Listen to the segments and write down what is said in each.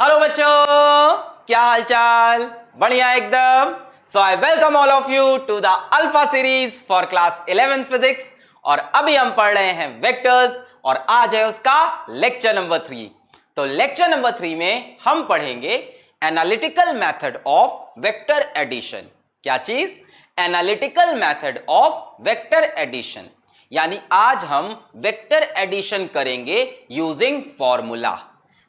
Hello बच्चों, क्या हाल चाल? बढ़िया एकदम। So I welcome all of you to the alpha series for class 11 physics. और अभी हम पढ़ रहे हैं वेक्टर्स और आज है उसका लेक्चर नंबर 3। तो लेक्चर नंबर 3 में हम पढ़ेंगे analytical method of vector addition. क्या चीज? Analytical method of vector addition. यानी आज हम वेक्टर एडिशन करेंगे यूजिंग फॉर्मूला।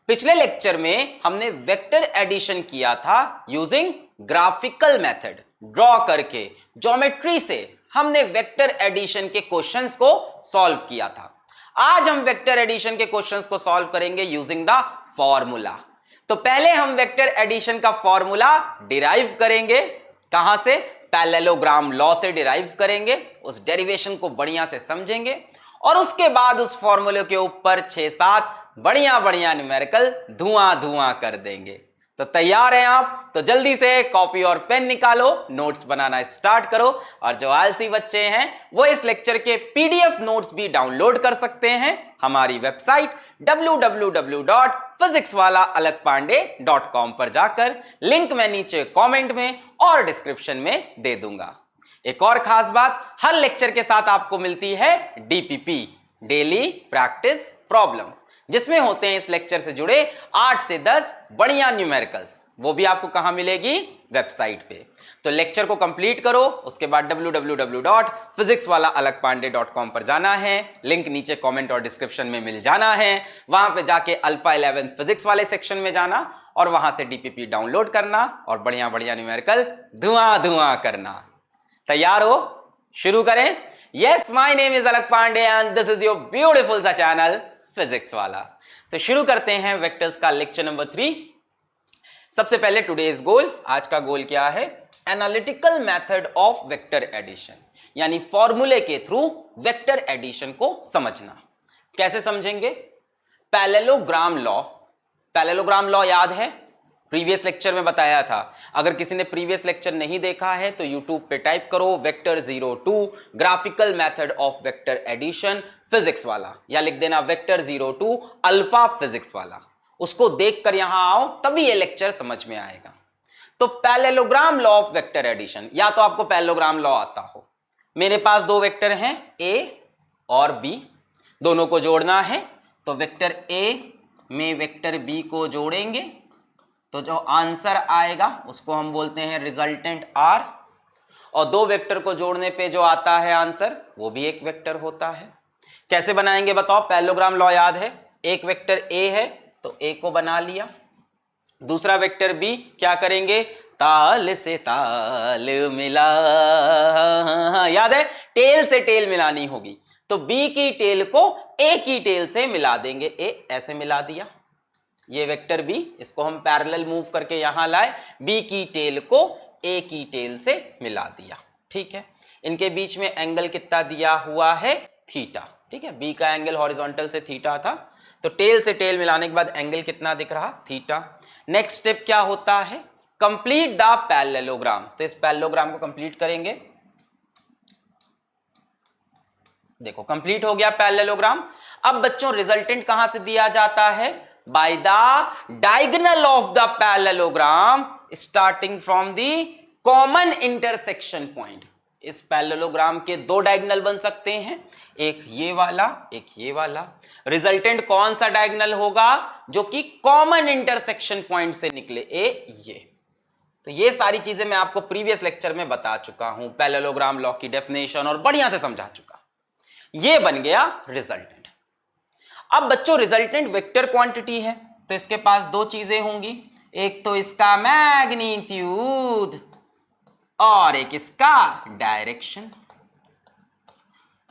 पिछले लेक्चर में हमने वेक्टर एडिशन किया था यूजिंग ग्राफिकल मेथड, ड्रॉ करके ज्योमेट्री से हमने वेक्टर एडिशन के क्वेश्चंस को सॉल्व किया था। आज हम वेक्टर एडिशन के क्वेश्चंस को सॉल्व करेंगे यूजिंग द फॉर्मूला। तो पहले हम वेक्टर एडिशन का फॉर्मूला डिराइव करेंगे। कहां से? पैरेललोग्राम लॉ से डिराइव करेंगे। उस डेरिवेशन को बढ़िया से समझेंगे और उसके बाद उस फॉर्मूले के ऊपर 6-7 बढ़िया बढ़िया न्यूमेरिकल धुआं धुआं कर देंगे। तो तैयार हैं आप? तो जल्दी से कॉपी और पेन निकालो, नोट्स बनाना स्टार्ट करो। और जो आलसी बच्चे हैं वो इस लेक्चर के पीडीएफ नोट्स भी डाउनलोड कर सकते हैं हमारी वेबसाइट www.physicswalaalakpande.com पर जाकर। लिंक मैं नीचे कमेंट में और डिस्क्रिप्शन में दे दूंगा। एक और खास बात, हर लेक्चर के साथ आपको मिलती है डीपीपी, डेली प्रैक्टिस प्रॉब्लम, जिसमें होते हैं इस लेक्चर से जुड़े 8 से 10 बढ़िया न्यूमेरिकल्स। वो भी आपको कहां मिलेगी? वेबसाइट पे। तो लेक्चर को कंप्लीट करो, उसके बाद www.physicswalaalakpande.com पर जाना है। लिंक नीचे कमेंट और डिस्क्रिप्शन में मिल जाना है। वहां पे जाके अल्फा 11 फिजिक्स वाले सेक्शन में जाना और वहां से डीपीपी डाउनलोड करना और बढ़िया बढ़िया न्यूमेरिकल धुआं धुआं करना। तैयार हो? शुरू करें। Yes, my name is Alak Pandey and this is your beautiful सा चैनल फिजिक्स वाला। तो शुरू करते हैं वेक्टर्स का लेक्चर नंबर 3। सबसे पहले टुडेज गोल, आज का गोल क्या है? Analytical method of vector addition, यानी फॉर्मूले के थ्रू वेक्टर एडिशन को समझना। कैसे समझेंगे? Parallelogram law. पैरेललोग्राम लॉ याद है? प्रीवियस लेक्चर में बताया था। अगर किसी ने प्रीवियस लेक्चर नहीं देखा है तो यूट्यूब पे टाइप करो vector 02 graphical method of vector addition physics Wallah, या लिख देना वेक्टर 02 अल्फा फिजिक्स वाला। उसको देखकर यहां आओ, तभी ये लेक्चर समझ में आएगा। तो parallelogram law of vector addition, या तो आपको पैरेललोग्राम लॉ आता हो। मेरे पास दो वेक्टर हैं ए और बी, दोनों को जोड़ना है। तो वेक्टर ए में वेक्टर बी को जोड़ेंगे तो जो आंसर आएगा उसको हम बोलते हैं रिजल्टेंट आर। और दो वेक्टर को जोड़ने पे जो आता है आंसर वो भी एक वेक्टर होता है। कैसे बनाएंगे बताओ? पैरेललोग्राम लॉ याद है? एक वेक्टर ए है तो ए को बना लिया, दूसरा वेक्टर बी क्या करेंगे? ताल से ताल मिला। याद है? टेल से टेल मिलानी होगी, तो बी की टेल को ए की टेल से मिला देंगे। ए ऐसे मिला दिया, ये वेक्टर बी, इसको हम पैरेलल मूव करके यहां लाए, बी की टेल को ए की टेल से मिला दिया। ठीक है, इनके बीच में एंगल कितना दिया हुआ है? थीटा। ठीक है, बी का एंगल हॉरिजॉन्टल से थीटा था, तो टेल से टेल मिलाने के बाद एंगल कितना दिख रहा? थीटा। नेक्स्ट स्टेप क्या होता है? Complete the parallelogram. तो इस पैरेललोग्राम को कंप्लीट करेंगे। देखो कंप्लीट हो गया पैरेललोग्राम। अब बच्चों रिजल्टेंट कहां से दिया जाता है? by the diagonal of the parallelogram starting from the common intersection point। इस पैरेललोग्राम के दो डायगोनल बन सकते हैं, एक ये वाला, एक ये वाला। रिजल्टेंट कौन सा डायगोनल होगा? जो कि कॉमन इंटरसेक्शन पॉइंट से निकले, ये। तो ये सारी चीजें मैं आपको प्रीवियस लेक्चर में बता चुका हूं, पैरेललोग्राम लॉ की डेफिनेशन और बढ़िया से समझा चुका। ये बन गया रिजल्टेंट। अब बच्चों रिजल्टेंट वेक्टर क्वांटिटी है तो इसके पास दो चीजें होंगी, एक तो इसका मैग्नीट्यूड और एक इसका डायरेक्शन।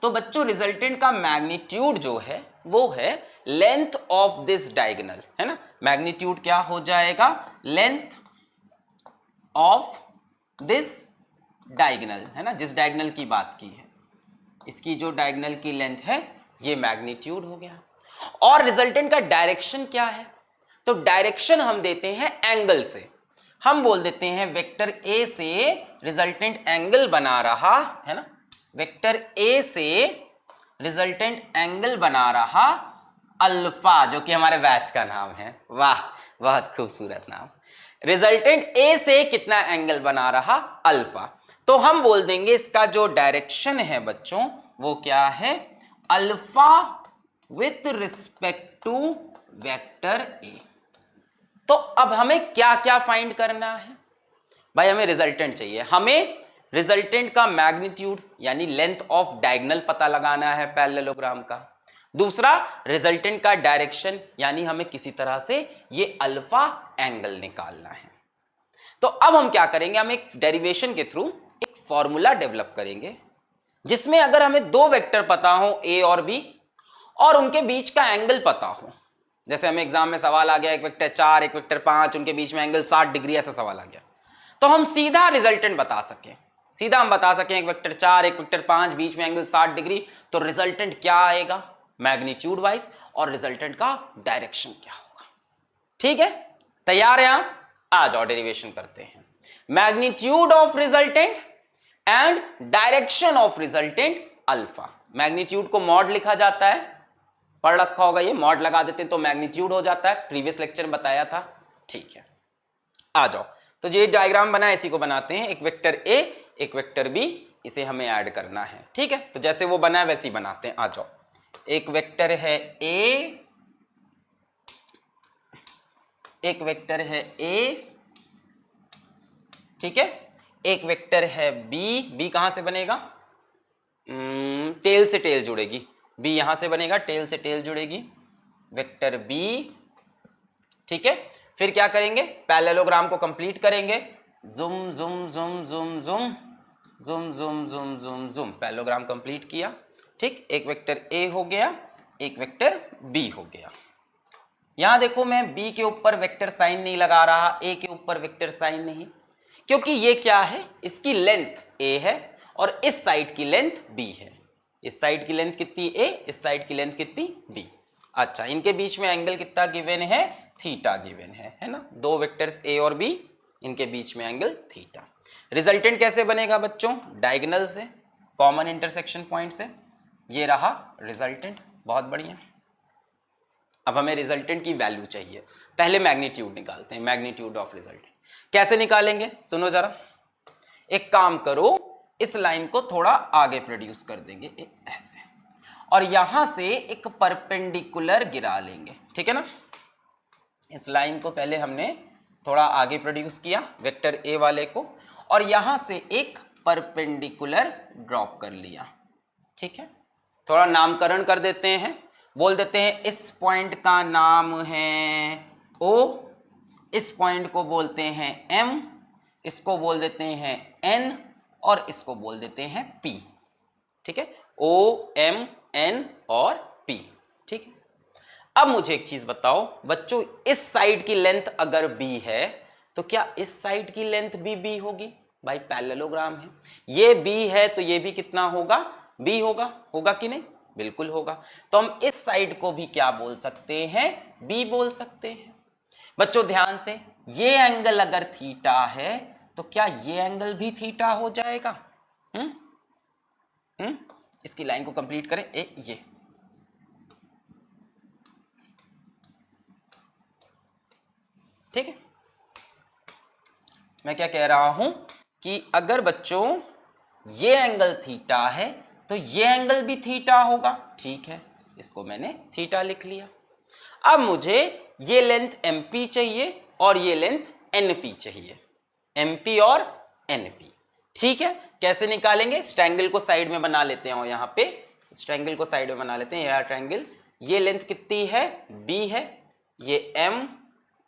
तो बच्चों रिजल्टेंट का मैग्नीट्यूड जो है वो है लेंथ ऑफ दिस डायगोनल, है ना? मैग्नीट्यूड क्या हो जाएगा? लेंथ ऑफ दिस डायगोनल, है ना? जिस डायगोनल की बात की है, इसकी जो डायगोनल की लेंथ है ये मैग्नीट्यूड हो गया। और रिजल्टेंट का डायरेक्शन क्या है? तो डायरेक्शन हम देते हैं एंगल से। हम बोल देते हैं वेक्टर ए से रिजल्टेंट एंगल बना रहा है ना, वेक्टर ए से रिजल्टेंट एंगल बना रहा अल्फा, जो कि हमारे बैच का नाम है। वाह, बहुत खूबसूरत नाम। रिजल्टेंट ए से कितना एंगल बना रहा? अल्फा। तो हम बोल देंगे इसका जो डायरेक्शन है बच्चों वो क्या है? Alpha with respect to vector A. तो अब हमें क्या क्या फाइंड करना है भाई? हमें रिजल्टेंट चाहिए। हमें रिजल्टेंट का मैग्नीट्यूड यानी लेंथ ऑफ डायगोनल पता लगाना है पैरेललोग्राम का। दूसरा, रिजल्टेंट का डायरेक्शन यानी हमें किसी तरह से ये अल्फा एंगल निकालना है। तो अब हम क्या करेंगे? हम एक डेरिवेशन के थ्रू एक फॉर्मूला डेवलप करेंगे जिसमें अगर हमें दो वेक्टर पता हो ए और बी और उनके बीच का एंगल पता हो, जैसे हमें एग्जाम में सवाल आ गया एक वेक्टर 4 एक वेक्टर 5 उनके बीच में एंगल 60 डिग्री, ऐसा सवाल आ गया, तो हम सीधा रिजल्टेंट बता सकें। सीधा हम बता सकें एक वेक्टर 4 एक वेक्टर 5 बीच में एंगल 60 डिग्री, तो रिजल्टेंट क्या आएगा मैग्नीट्यूड वाइज और रिजल्टेंट का डायरेक्शन क्या होगा। ठीक है, तैयार है आप? आ जाओ डेरिवेशन करते हैं। Magnitude of resultant and direction of resultant alpha. Magnitude को मॉड लिखा जाता है, पढ़ रखा होगा ये, मॉड लगा देते हैं तो मैग्नीट्यूड हो जाता है, प्रीवियस लेक्चर में बताया था। ठीक है, आ जाओ। तो ये डायग्राम बना है, इसी को बनाते हैं। एक वेक्टर ए एक वेक्टर बी, इसे हमें ऐड करना है। ठीक है, तो जैसे वो बना है वैसे ही बनाते हैं। आ जाओ। एक वेक्टर है ए, एक वेक्टर है ए, ठीक है, एक वेक्टर है बी। बी कहां से बनेगा? टेल से टेल जुड़ेगी, बी यहां से बनेगा, टेल से टेल जुड़ेगी, वेक्टर बी। ठीक है, फिर क्या करेंगे? पैरेललोग्राम को कंप्लीट करेंगे। जुम जुम जुम जुम जुम जुम जुम जुम जुम जुम, पैरेललोग्राम कंप्लीट किया। ठीक, एक वेक्टर ए हो गया, एक वेक्टर बी हो गया। यहां देखो मैं बी के ऊपर वेक्टर साइन नहीं लगा रहा, ए के ऊपर वेक्टर साइन नहीं, क्योंकि ये क्या है? इसकी लेंथ ए है और इस साइड की लेंथ बी है। इस साइड की लेंथ कितनी? ए, इस साइड की लेंथ कितनी? बी। अच्छा, इनके बीच में एंगल कितना गिवन है? थीटा गिवन है ना? दो वेक्टर्स ए और बी, इनके बीच में एंगल थीटा। रिजल्टेंट कैसे बनेगा बच्चों? डायगोनल से, कॉमन इंटरसेक्शन पॉइंट से। ये रहा रिजल्टेंट, बहुत बढ़िया। अब हमें रिजल्टेंट की वैल्यू चाहिए, पहले मैग्नीट्यूड निकालते हैं, मैग्नीट्यूड ऑफ रिजल्टेंट। कैसे निकालेंगे सुनो जरा। एक काम करो, इस लाइन को थोड़ा आगे प्रोड्यूस कर देंगे ऐसे, और यहां से एक परपेंडिकुलर गिरा लेंगे। ठीक है ना? इस लाइन को पहले हमने थोड़ा आगे प्रोड्यूस किया वेक्टर ए वाले को, और यहां से एक परपेंडिकुलर ड्रॉप कर लिया। ठीक है, थोड़ा नामकरण कर देते हैं, बोल देते हैं इस पॉइंट का नाम है ओ, इस पॉइंट को बोलते हैं एम, इसको बोल देते हैं एन, और इसको बोल देते हैं पी। ठीक है, ओ एम एन और पी। ठीक है, अब मुझे एक चीज बताओ बच्चों, इस साइड की लेंथ अगर बी है तो क्या इस साइड की लेंथ भी बी होगी? भाई पैरेललोग्राम है, ये बी है तो ये भी कितना होगा? बी होगा। होगा कि नहीं? बिल्कुल होगा। तो हम इस साइड को भी क्या बोल सकते हैं? बी बोल सकते हैं। बच्चों ध्यान से, ये एंगल अगर थीटा है तो क्या ये एंगल भी थीटा हो जाएगा? इसकी लाइन को कंप्लीट करें। ये ठीक है, मैं क्या कह रहा हूं कि अगर बच्चों ये एंगल थीटा है तो ये एंगल भी थीटा होगा। ठीक है, इसको मैंने थीटा लिख लिया। अब मुझे ये लेंथ MP चाहिए और ये लेंथ NP चाहिए, MP और NP। ठीक है, कैसे निकालेंगे? इस ट्रायंगल को साइड में बना लेते हैं, और यहां पे इस ट्रायंगल को साइड में बना लेते हैं। यह ट्रायंगल, ये लेंथ कितनी है? B है, ये M,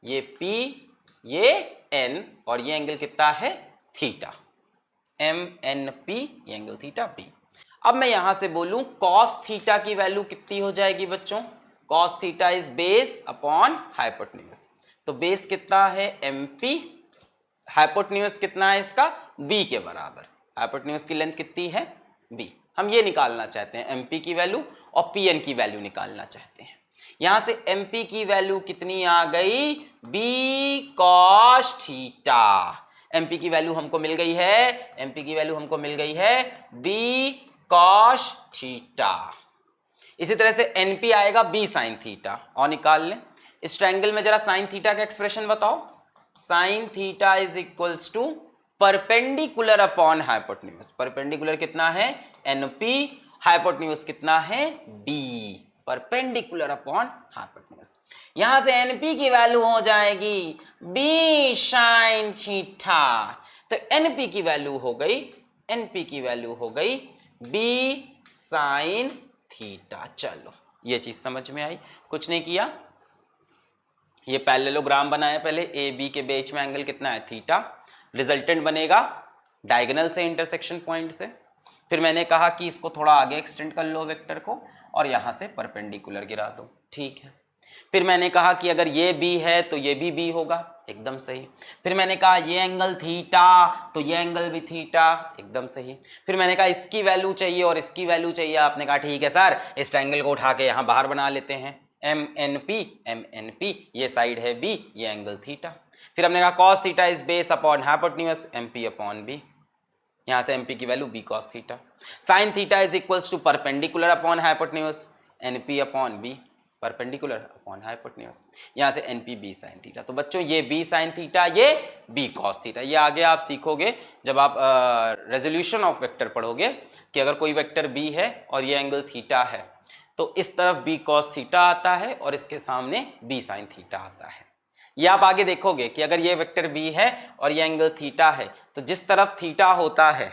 ये P, ये N, और ये एंगल कितना है? थीटा। MNP, ये एंगल थीटा P। अब मैं यहां से बोलूं cos थीटा की वैल्यू कितनी हो जाएगी बच्चों? cos theta is base upon hypotenuse. तो बेस कितना है? MP, हाइपोटेन्यूज कितना है इसका? B के बराबर। हाइपोटेन्यूज की लेंथ कितनी है? B। हम ये निकालना चाहते हैं MP की वैल्यू, और PN की वैल्यू निकालना चाहते हैं। यहां से MP की वैल्यू कितनी आ गई? B cos theta. MP की वैल्यू हमको मिल गई है, MP की वैल्यू हमको मिल गई है B cos थीटा। इसी तरह से एनपी आएगा बी साइन थीटा, और निकाल लें। इस ट्रायंगल में जरा साइन थीटा का एक्सप्रेशन बताओ। Sine theta is equals to perpendicular upon hypotenuse. Perpendicular कितना है एनपी, हाइपोटेन्यूज कितना है बी, परपेंडिकुलर अपॉन हाइपोटेन्यूज। यहां से एनपी की वैल्यू हो जाएगी बी साइन थीटा, तो एनपी की वैल्यू हो गई, एनपी की वैल्यू हो गई बी साइन थीटा। चलो ये चीज समझ में आई, कुछ नहीं किया, ये पैरेललोग्राम बनाया पहले, ए बी के बीच में एंगल कितना है थीटा, रिजल्टेंट बनेगा डायगोनल से इंटरसेक्शन पॉइंट से। फिर मैंने कहा कि इसको थोड़ा आगे एक्सटेंड कर लो वेक्टर को और यहां से परपेंडिकुलर गिरा दो, ठीक है। फिर मैंने कहा कि अगर ये बी है तो ये भी बी होगा, एकदम सही। फिर मैंने कहा ये एंगल थीटा तो ये एंगल भी थीटा, एकदम सही। फिर मैंने कहा इसकी वैल्यू चाहिए और इसकी वैल्यू चाहिए, आपने कहा ठीक है सर इस ट्रायंगल को उठा के यहां बाहर बना लेते हैं, एम एन पी, ये साइड है बी, ये एंगल थीटा। फिर हमने कहा cos theta is base upon hypotenuse M P upon B, यहां से एम पी की value B cos theta. Sine theta is equals to perpendicular upon hypotenuse N P upon B, perpendicular upon hypotenuse, यहां से N P B sine theta. तो बच्चों ये B sine theta, ये B cos theta, ये आगे आप सीखोगे जब आप रेजोल्यूशन ऑफ वेक्टर पढ़ोगे कि अगर कोई वेक्टर बी है और ये एंगल थीटा है तो इस तरफ बी कॉस थीटा आता है और इसके सामने बी साइन थीटा आता है। ये आप आगे देखोगे कि अगर ये वेक्टर बी है और ये एंगल थीटा है तो जिस तरफ थीटा होता है,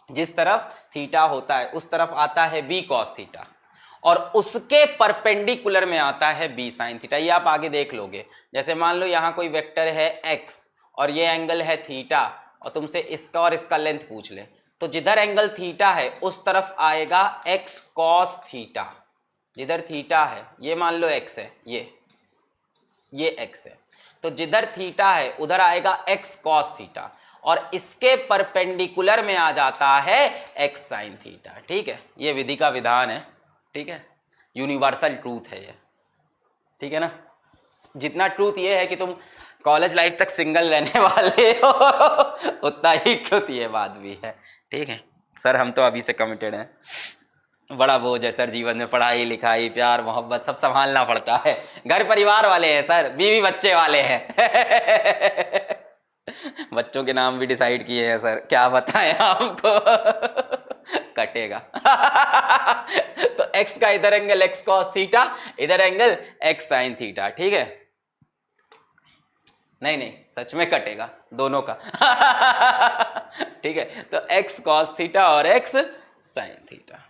जिस तरफ थीटा होता है उस तरफ आता है बी कॉस थीटा और उसके परपेंडिकुलर में आता है बी साइन थीटा। ये आप आगे देख लोगे। जैसे मान लो यहां कोई वेक्टर है एक्स और ये एंगल है थीटा और तुमसे इसका और इसका लेंथ पूछ ले, तो जिधर एंगल थीटा है उस तरफ आएगा एक्स कॉस थीटा। जिधर थीटा है, ये मान लो एक्स है, ये एक्स है, तो जिधर थीटा है उधर आएगा एक्स कॉस थीटा और इसके परपेंडिकुलर में आ जाता है एक्स साइन थीटा, ठीक है। ये विधि का विधान है, ठीक है, यूनिवर्सल ट्रूथ है ये, ठीक है ना। जितना ट्रूथ ये है कि तुम कॉलेज लाइफ तक सिंगल रहने वाले हो उतना ही ट्रूथ ये बात भी है, ठीक है। सर हम तो अभी से कमिटेड हैं, बड़ा बोझ है सर जीवन में, पढ़ाई लिखाई प्यार मोहब्बत सब संभालना पड़ता है, घर परिवार वाले हैं सर, बीवी बच्चे वाले हैं बच्चों के नाम भी डिसाइड किए हैं सर, क्या बताएं आपको कटेगा तो x का इधर एंगल x cos थीटा, इधर एंगल x sin थीटा, ठीक है। नहीं सच में कटेगा दोनों का ठीक है। तो x cos थीटा और x sin थीटा,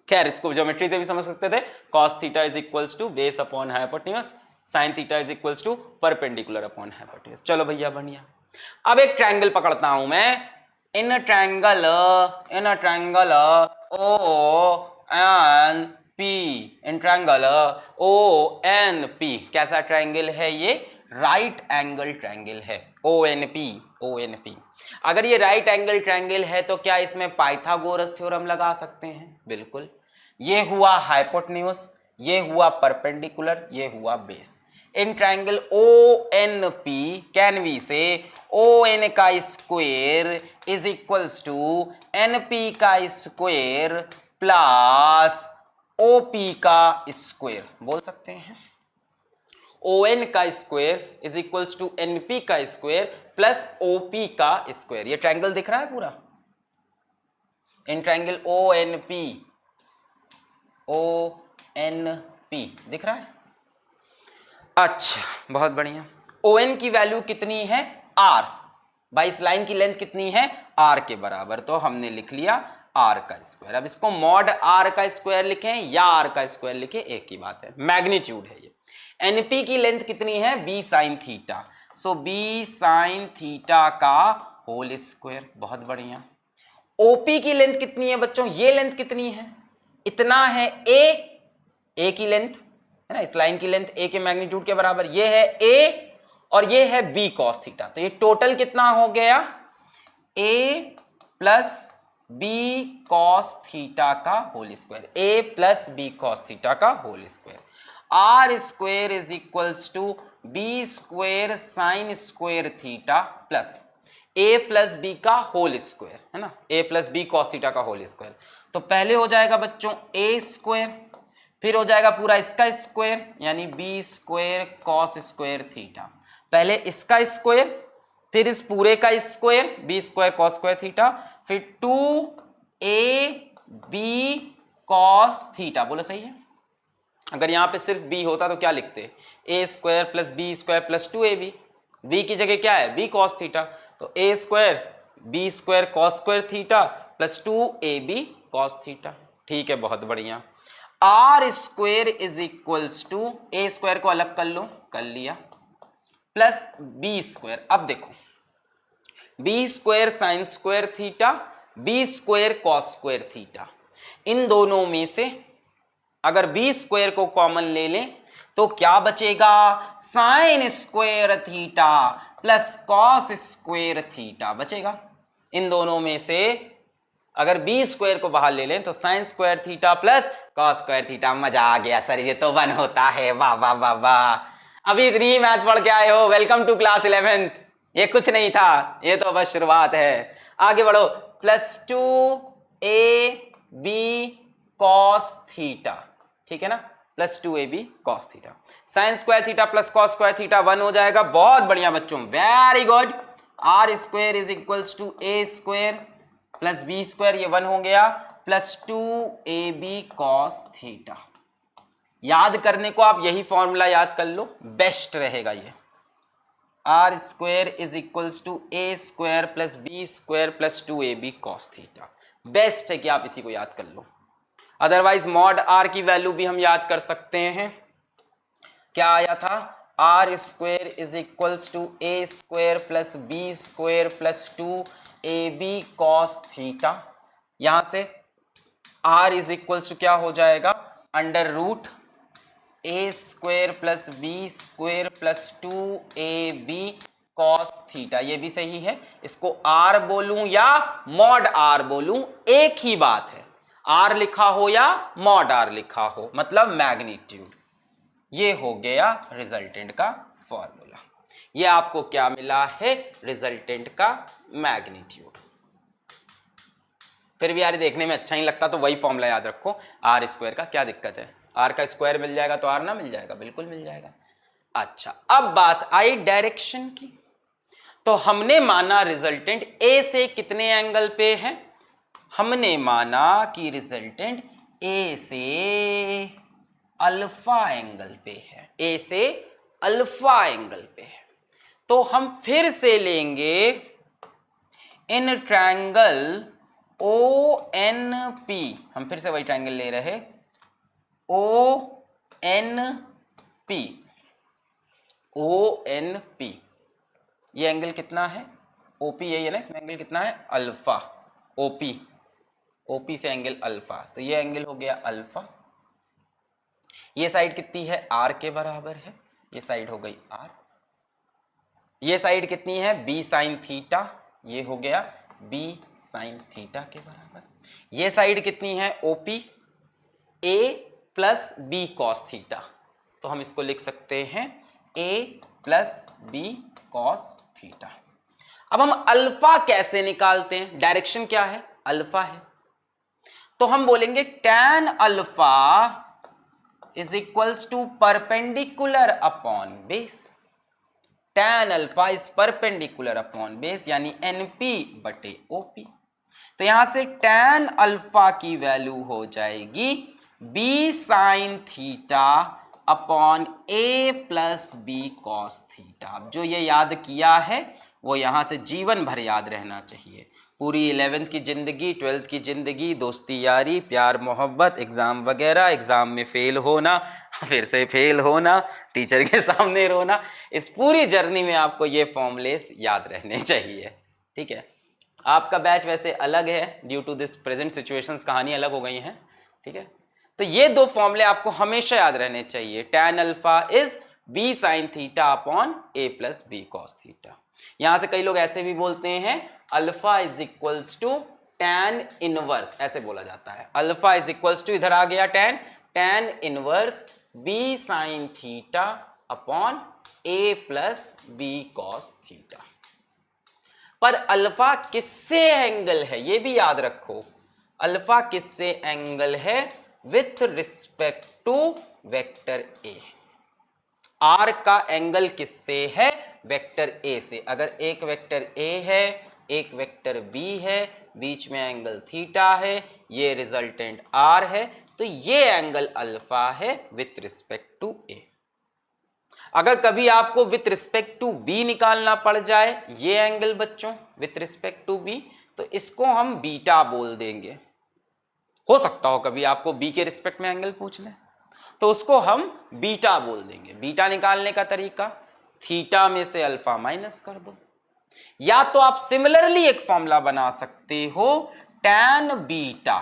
खैर इसको ज्योमेट्री से भी समझ सकते थे। cos theta is equals to base upon hypotenuse, sin theta is equals to perpendicular upon hypotenuse. चलो भैया बढ़िया। अब एक ट्रायंगल पकड़ता हूं मैं, in triangle O N P, in triangle O N P, कैसा ट्रायंगल है ये, राइट एंगल ट्रायंगल है, ओ एन पी। अगर ये राइट एंगल ट्रायंगल है तो क्या इसमें पाइथागोरस थ्योरम लगा सकते हैं, बिल्कुल। ये हुआ हाइपोटेन्यूज, ये हुआ परपेंडिकुलर, ये हुआ base. In triangle O N P can we say O N का square is equals to N P का स्क्वायर प्लस ओ पी का स्क्वायर, बोल सकते हैं। ओ एन का square is equals to N P का स्क्वायर प्लस ओ पी का square. ये ट्रायंगल दिख रहा है पूरा, in triangle O N P दिख रहा है। अच्छा बहुत बढ़िया। ओ एन की वैल्यू कितनी है आर, भाई इस लाइन की लेंथ कितनी है आर के बराबर, तो हमने लिख लिया आर का स्क्वायर। अब इसको मॉड आर का स्क्वायर लिखें या आर का स्क्वायर लिखें एक ही बात है, मैग्नीट्यूड है ये। एनपी की लेंथ कितनी है बी साइन थीटा, सो बी साइन थीटा का होल स्क्वायर, बहुत बढ़िया। ओपी की लेंथ कितनी है बच्चों, ये लेंथ कितनी है, इतना है ए की लेंथ है ना, इस लाइन की लेंथ ए के मैग्नीट्यूड के बराबर, ये है ए और ये है बी कॉस थीटा, तो ये टोटल कितना हो गया A plus B cos theta का whole square, A plus B cos theta का whole square. R square is equals to B square sine square theta plus A plus B का whole square, है ना, A plus B cos theta का whole square. तो पहले हो जाएगा बच्चों ए स्क्वायर, फिर हो जाएगा पूरा इसका स्क्वायर यानी B square cos square theta. पहले इसका स्क्वायर, फिर इस पूरे का square B square cos square theta, फिर 2 बी कॉस थीटा। बोलो सही है? अगर यहां पे सिर्फ बी होता तो क्या लिखते, a square plus B square plus 2ab। B की जगह क्या है, बी कॉस थीटा, तो ए square B square cos square theta plus 2ab cos theta. ठीक है, बहुत बढ़िया। R square is equals to, A square को अलग कर लो, कर लिया, प्लस बी स्क्वायर। अब देखो, b square sine square theta, b square cos square theta, इन दोनों में से अगर बी स्क्वायर को कॉमन ले लें तो क्या बचेगा, sign square theta plus cos square theta बचेगा। इन दोनों में से अगर बी स्क्वायर को बाहर ले लें तो sign square theta plus cos square theta. मजा आ गया सर, ये तो 1 होता है, वाह वाह वाह वाह। अभी इतनी मैथ्स पढ़ के आए हो, वेलकम टू क्लास 11th। ये कुछ नहीं था, ये तो बस शुरुआत है। आगे बढ़ो, प्लस 2ab कॉस थीटा, ठीक है ना, plus 2ab cos theta. Sine square theta plus cos square theta 1 हो जाएगा। बहुत बढ़िया बच्चों, very good. R square is equals to A square plus B square, ये 1 हो गया, प्लस 2ab कॉस थीटा। याद करने को आप यही फॉर्मूला याद कर लो, बेस्ट रहेगा ये। R square is equals to A square plus B square plus 2ab cos theta. Best है कि आप इसी को याद कर लो। अदरवाइज मॉड आर की वैल्यू भी हम याद कर सकते हैं। क्या आया था, R square is equals to A square plus B square plus 2ab cos theta. यहां से आर इज इक्वल्स टू क्या हो जाएगा, under root A square plus B square plus 2ab cos theta. ये भी सही है, इसको आर बोलूं या मॉड आर बोलूं एक ही बात है, आर लिखा हो या मॉड आर लिखा हो, मतलब मैग्नीट्यूड। ये हो गया रिजल्टेंट का फॉर्मूला। ये आपको क्या मिला है, रिजल्टेंट का मैग्नीट्यूड। फिर भी यार देखने में अच्छा ही लगता तो वही फॉर्मूला याद रखो। आर स्क्वायर का क्या दिक्कत है, आर का स्क्वायर मिल जाएगा तो आर ना मिल जाएगा, बिल्कुल मिल जाएगा। अच्छा, अब बात आई डायरेक्शन की। तो हमने माना रिजल्टेंट ए से कितने एंगल पे है, हमने माना कि रिजल्टेंट ए से अल्फा एंगल पे है, ए से अल्फा एंगल पे है। तो हम फिर से लेंगे in triangle O N P, हम फिर से वही ट्रायंगल ले रहे, O N P, O N P. ये एंगल कितना है, ओपी यही है ना, इसमें एंगल कितना है, अल्फा। ओपी, ओपी से एंगल अल्फा, तो ये एंगल हो गया अल्फा। ये साइड कितनी है, आर के बराबर है, ये साइड हो गई आर। ये साइड कितनी है, बी साइन थीटा, ये हो गया बी साइन थीटा के बराबर। ये साइड कितनी है, ओपी, ए प्लस बी कॉस थीटा, तो हम इसको लिख सकते हैं ए प्लस बी कॉस थीटा। अब हम अल्फा कैसे निकालते हैं, डायरेक्शन क्या है, अल्फा है, तो हम बोलेंगे tan alpha is equals to perpendicular upon base. tan alpha is perpendicular upon base यानी NP बटे OP। तो यहां से tan अल्फा की वैल्यू हो जाएगी B sine theta upon A plus B cos theta. अब जो ये याद किया है वो यहां से जीवन भर याद रहना चाहिए। पूरी 11th की ज़िंदगी, 12th की ज़िंदगी, दोस्ती यारी, प्यार मोहब्बत, एग्ज़ाम वगैरह, एग्ज़ाम में फ़ेल होना, फिर से फेल होना, टीचर के सामने रोना, इस पूरी जर्नी में आपको ये फॉर्मूलेस याद रहने चाहिए। ठीक है, आपका बैच वैसे अलग है, due to this present situations कहानी अलग हो गई हैं। ठीक है, तो ये दो फॉर्मूले आपको हमेशा याद रहने चाहिए। tan alpha is b sine theta upon a plus B cos theta. यहां से कई लोग ऐसे भी बोलते हैं alpha is equals to tan inverse, ऐसे बोला जाता है। अल्फा इज इक्वल्स टू, इधर आ गया tan inverse b sine theta upon a plus B cos theta. पर अल्फा किससे एंगल है ये भी याद रखो, अल्फा किससे एंगल है, with respect to vector A. R का एंगल किससे है, वेक्टर ए से। अगर एक वेक्टर ए है एक वेक्टर बी है, बीच में एंगल थीटा है, ये रिजल्टेंट आर है, तो ये एंगल अल्फा है विथ रिस्पेक्ट टू ए। अगर कभी आपको विथ रिस्पेक्ट टू बी निकालना पड़ जाए, ये एंगल बच्चों विथ रिस्पेक्ट टू बी, तो इसको हम बीटा बोल देंगे। हो सकता हो कभी आपको बी के रिस्पेक्ट में एंगल पूछ ले, तो उसको हम बीटा बोल देंगे। बीटा निकालने का तरीका, थीटा में से अल्फा माइनस कर दो, या तो आप सिमिलरली एक फॉर्मूला बना सकते हो, टैन बीटा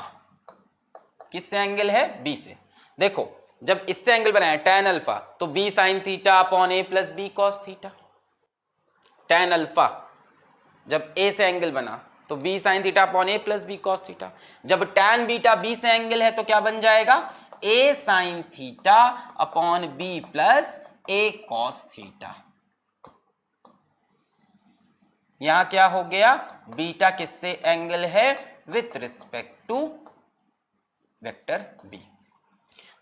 किससे एंगल है, बी से। देखो जब इससे एंगल बनाए टैन अल्फा, तो बी साइन थीटा अपॉन ए plus B cos theta. Tan alpha जब ए से एंगल बना तो बी साइन थीटा अपॉन ए प्लस बी कॉस थीटा। जब टैन बीटा बी से एंगल है तो क्या बन जाएगा, A sine theta upon B plus A cos theta. यहां क्या हो गया, बीटा किससे एंगल है, with respect to vector B.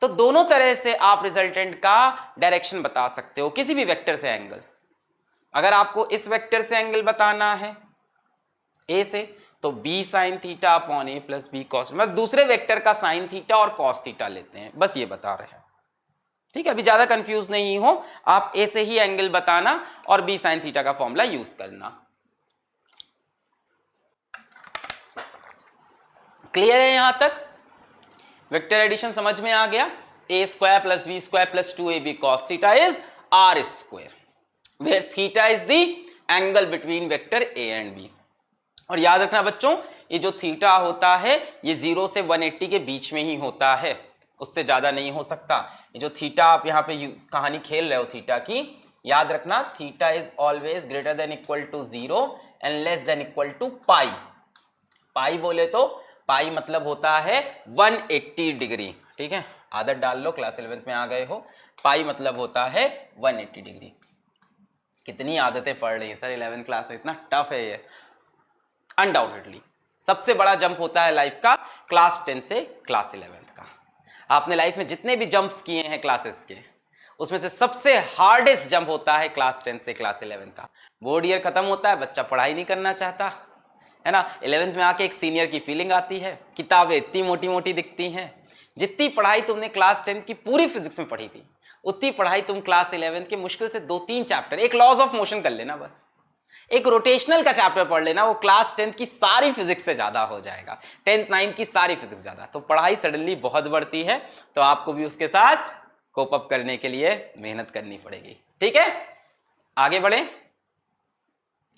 तो दोनों तरह से आप रिजल्टेंट का डायरेक्शन बता सकते हो, किसी भी वेक्टर से एंगल। अगर आपको इस वेक्टर से एंगल बताना है ए से, तो बी साइन थीटा अपॉन ए प्लस बी कॉस, मतलब दूसरे वेक्टर का साइन थीटा और कॉस थीटा लेते हैं, बस ये बता रहे हैं। ठीक है, अभी ज्यादा कंफ्यूज नहीं हो, आप ए से ही एंगल बताना और बी साइन थीटा का फॉर्मूला यूज करना। क्लियर है यहां तक, वेक्टर एडिशन समझ में आ गया। A square plus B square plus 2ab cos theta is R square, where theta is the angle between vector A and B. और याद रखना बच्चों, ये जो थीटा होता है ये 0 से 180 के बीच में ही होता है, उससे ज्यादा नहीं हो सकता। ये जो थीटा आप यहाँ पे कहानी खेल रहे हो थीटा की, याद रखना theta is always greater than equal to 0 and less than equal to pi. Pi बोले तो पाई मतलब होता है 180 डिग्री। ठीक है, आदत डाल लो, क्लास 11th में आ गए हो। पाई मतलब होता है 180 डिग्री। कितनी आदतें पढ़ रही हैं सर 11th क्लास में, इतना टफ है ये। अनडाउटेडली सबसे बड़ा जंप होता है लाइफ का क्लास 10 से क्लास 11th का। आपने लाइफ में जितने भी जंप्स किए हैं क्लासेस के, उसमें से सबसे हार्डेस्ट जंप होता है क्लास 10 से क्लास 11th का। बोर्ड ईयर खत्म होता है, बच्चा पढ़ाई नहीं करना चाहता है ना, 11th में आके एक सीनियर की फीलिंग आती है, किताबें इतनी मोटी मोटी दिखती हैं। जितनी पढ़ाई तुमने क्लास 10th की पूरी फिजिक्स में पढ़ी थी, उतनी पढ़ाई तुम क्लास 11th के मुश्किल से 2-3 चैप्टर, एक लॉज ऑफ मोशन कर लेना, बस एक रोटेशनल का चैप्टर पढ़ लेना, वो क्लास 10th की सारी फिजिक्स से ज्यादा हो जाएगा, 10th 9th की सारी फिजिक्स ज्यादा। तो पढ़ाई सडनली बहुत बढ़ती है, तो आपको भी उसके साथ कोप अप करने के लिए मेहनत करनी पड़ेगी। ठीक है, आगे बढ़े।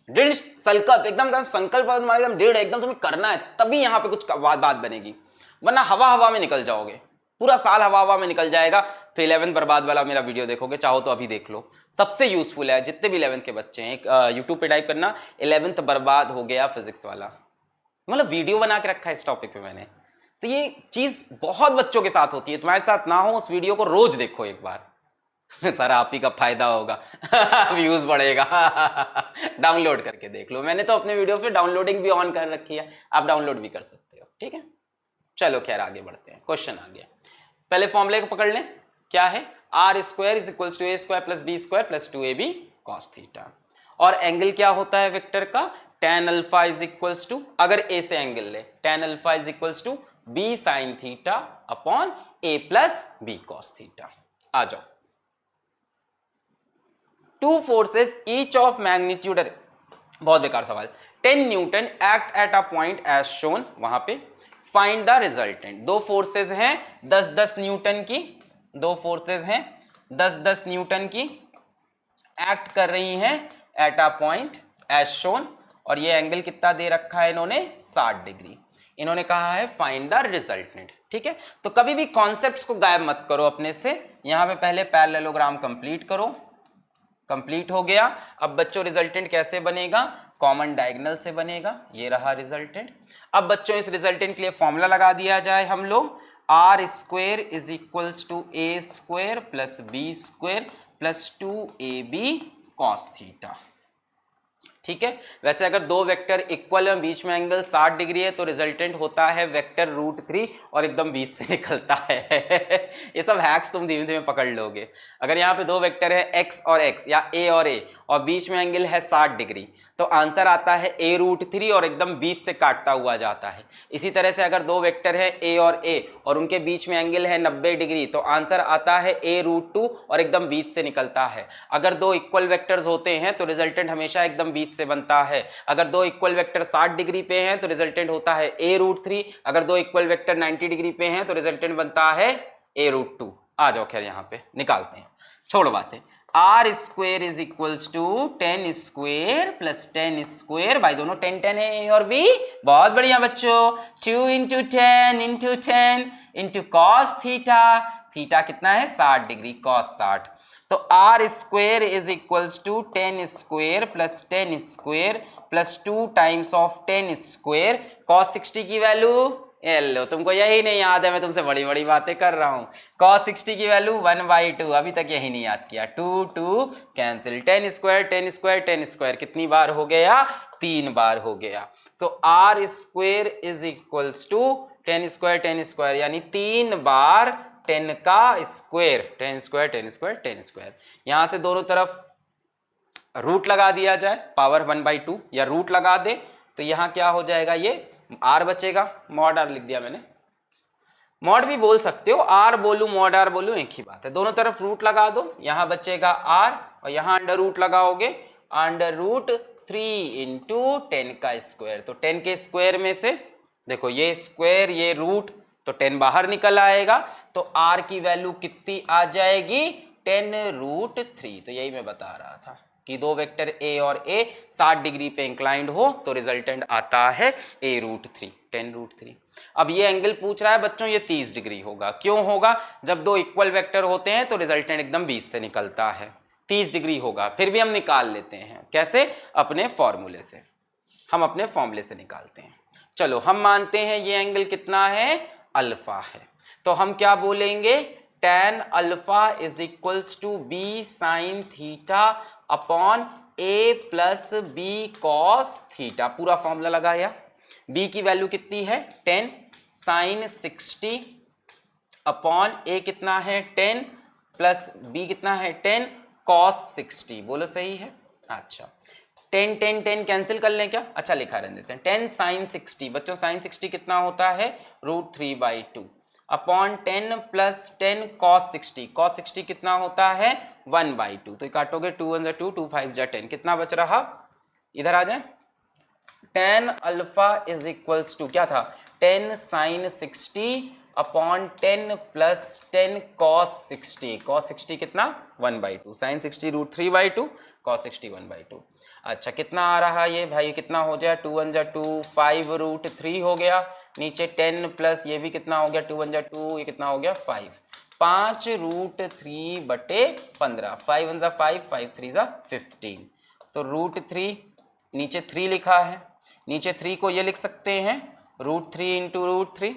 दृढ़ संकल्प, एकदम संकल्प एकदम दृढ़, एकदम तुम्हें करना है, तभी यहां पे कुछ बात बनेगी, वरना हवा हवा में निकल जाओगे, पूरा साल हवा हवा में निकल जाएगा। फिर 11th बर्बाद वाला मेरा वीडियो देखोगे, चाहो तो अभी देख लो, सबसे यूजफुल है। जितने भी 11th के बच्चे हैं, एक यूट्यूब पे टाइप करना 11th बर्बाद हो गया फिजिक्स वाला, मतलब वीडियो बना के रखा है इस टॉपिक पे मैंने। तो ये चीज बहुत बच्चों के साथ होती है, तुम्हारे साथ ना हो, उस वीडियो को रोज देखो एक बार सर आप ही का फायदा होगा व्यूज बढ़ेगा डाउनलोड करके देख लो, मैंने तो अपने वीडियो पे डाउनलोडिंग भी ऑन कर रखी है, आप डाउनलोड भी कर सकते हो। ठीक है, चलो खैर आगे बढ़ते हैं। क्वेश्चन आ गया, पहले फॉर्मूले को पकड़ लें, क्या है, are square is equals to A square plus B square plus 2ab cos theta. और एंगल क्या होता है वेक्टर का, tan alpha is equals to, अगर ए से एंगल ले, tan alpha is equals to B sine theta upon A plus B cos theta. आ जाओ, two forces each of magnitude, बहुत बेकार सवाल, 10 newton act at a point as shown, वहां पे फाइंड द रिजल्टेंट। दो फोर्सेस हैं 10-10 न्यूटन की, दो फोर्सेस हैं 10-10 न्यूटन की, एक्ट कर रही हैं at a point as shown, और ये एंगल कितना दे रखा है इन्होंने, 60 डिग्री। इन्होंने कहा है फाइंड द रिजल्टेंट। ठीक है, तो कभी भी कॉन्सेप्ट्स को गायब मत करो अपने से, यहां पे पहले पैरेललोग्राम कंप्लीट करो। कंप्लीट हो गया, अब बच्चों रिजल्टेंट कैसे बनेगा, कॉमन डायगोनल से बनेगा, ये रहा रिजल्टेंट। अब बच्चों इस रिजल्टेंट के लिए फॉर्मूला लगा दिया जाए हम लोग, R square is equals to A square plus B square plus 2ab cos theta. ठीक है। वैसे अगर दो वेक्टर इक्वल है, बीच में एंगल 60 डिग्री है, तो रिजल्टेंट होता है वेक्टर √3 और एकदम बीच से निकलता है। ये सब हैक्स तुम धीमे धीमे पकड़ लोगे। अगर यहाँ पे दो वेक्टर है x और x या a और बीच में एंगल है 60 डिग्री, तो आंसर आता है a√3 और एकदम बीच से काटता हुआ जाता है। इसी तरह से अगर दो वेक्टर है a और उनके बीच में एंगल है 90 डिग्री, तो आंसर आता है a√2 और एकदम बीच से निकलता है। अगर दो इक्वल वेक्टर्स होते हैं तो रिजल्टेंट हमेशा एकदम बीच से बनता है। अगर दो इक्वल वेक्टर 60 डिग्री पे हैं तो रिजल्टेंट होता है a√3। अगर दो इक्वल वेक्टर 90 डिग्री पे हैं तो रिजल्टेंट बनता है a√2। आ जाओ, खैर यहाँ पे निकालते हैं, छोड़ो बातें। R square is equals to 10 square plus 10 square, भाई दोनों 10 10 है, ए और बी। बहुत बढ़िया बच्चों, 2 into 10 into 10 into cos theta, theta कितना है 60 डिग्री, कॉस 60। तो R square is equals to 10 square plus 10 square plus 2 times of 10 square, cos 60 की वैल्यू, लो तुमको यही नहीं याद है, मैं तुमसे बड़ी बड़ी बातें कर रहा हूं। cos 60 की वैल्यू 1/2, अभी तक यही नहीं याद किया। 2 कैंसिल, 10 स्क्वायर 10 स्क्वायर 10 स्क्वायर कितनी बार हो गया, 3 बार हो गया। तो R square is equals to 10 square 10 square, यानी 3 बार 10 का स्क्वायर, 10 स्क्वायर 10 स्क्वायर 10 स्क्वायर। यहां से दोनों तरफ रूट लगा दिया जाए, पावर 1/2 या रूट लगा दे, तो यहां क्या हो जाएगा, ये आर बचेगा, मॉड आर लिख दिया मैंने, मॉड भी बोल सकते हो, आर बोलूं मॉड आर बोलूं एक ही बात है। दोनों तरफ रूट लगा दो, यहां बचेगा आर और यहां अंडर रूट लगाओगे, √3 इंटू 10 का स्क्वायर। तो 10 के स्क्वायर में से देखो ये स्क्वायर ये रूट, तो 10 बाहर निकल आएगा, तो आर की वैल्यू कितनी आ जाएगी, 10√3। तो यही मैं बता रहा था कि दो वेक्टर a और a 60 डिग्री पे इंक्लाइंड हो तो रिजल्टेंट आता है a√3, 10√3। अब ये एंगल पूछ रहा है बच्चों, ये 30 डिग्री होगा। क्यों होगा, जब दो इक्वल वेक्टर होते हैं तो रिजल्टेंट एकदम बीच से निकलता है, 30 डिग्री होगा। फिर भी हम निकाल लेते हैं, कैसे, अपने फॉर्मूले से, हम अपने फॉर्मूले से निकालते हैं। चलो हम मानते हैं ये एंगल कितना है, अल्फा है, तो हम क्या बोलेंगे, tan alpha is equals to b sin theta upon a plus B cos theta. पूरा फॉर्मूला लगाया, b की वैल्यू कितनी है 10 sin 60 अपॉन a कितना है 10 प्लस b कितना है 10 cos 60। बोलो सही है। अच्छा 10 10 10 कैंसिल कर लें क्या, अच्छा लिखा रहने देते हैं, 10 sin 60, बच्चों sin 60 कितना होता है √3/2 अपॉन 10 प्लस 10 cos 60, cos 60 कितना होता है 1/2। तो काटोगे 2 1 2 2 5 10, कितना बच रहा, इधर आ जाए, tan alpha is equals to क्या था 10 sin 60 upon 10 plus 10 cos 60, cos 60 कितना 1/2, sin 60 √3/2, cos 60 1/2। अच्छा कितना आ रहा ये भाई, कितना हो जाए 2 1 2 5√3 हो गया, नीचे 10 प्लस ये भी कितना हो गया 2 1 2, ये कितना हो गया 5, 5√3/15, 5 1 5 5 3 15। तो √3 नीचे 3 लिखा है, नीचे 3 को ये लिख सकते हैं √3 इंटू √3,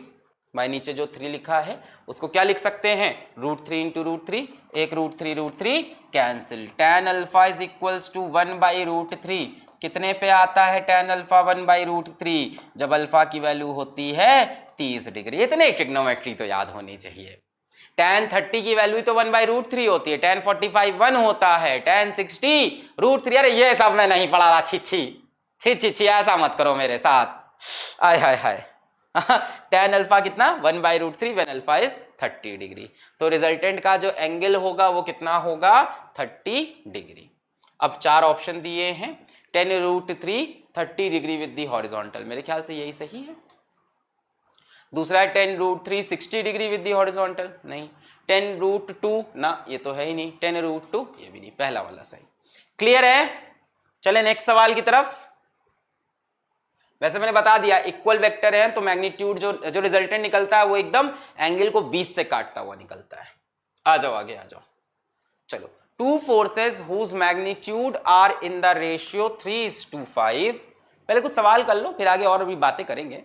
भाई नीचे जो 3 लिखा है उसको क्या लिख सकते हैं √3 इंटू √3, एक √3 cancel, tan alpha is equals to 1/√3, कितने पे आता है tan अल्फा 1/√3, जब अल्फा की वैल्यू होती है 30 डिग्री। इतने ट्रिग्नोमेट्री तो याद होनी चाहिए। tan 30 की वैल्यू तो 1/√3 होती है, tan 45 1 होता है, tan 60 √3। अरे ये सब मैं नहीं पढ़ा रहा, छी ऐसा मत करो मेरे साथ, आय हाय हाय। tan अल्फा कितना 1/√3 व्हेन अल्फा इज 30 डिग्री। तो रिजल्टेंट का जो एंगल होगा वो कितना होगा 30 डिग्री। अब 4 ऑप्शन दिए हैं, 10√3 30 डिग्री विद दी हॉरिजॉन्टल, मेरे ख्याल से यही सही है। दूसरा है 10√3 60 डिग्री विद दी हॉरिजॉन्टल, नहीं। 10√2 ना, ये तो है ही नहीं। 10√2 ये भी नहीं, पहला वाला सही। क्लियर है, चले नेक्स्ट सवाल की तरफ। वैसे मैंने बता दिया इक्वल वेक्टर है तो मैग्नीट्यूड जो रिजल्टेंट निकलता है वो एकदम एंगल को 20 से काटता हुआ निकलता है। आ जाओ आगे आ जाओ। चलो, two forces whose magnitude are in the ratio 3:5, पहले कुछ सवाल कर लो फिर आगे और भी बातें करेंगे।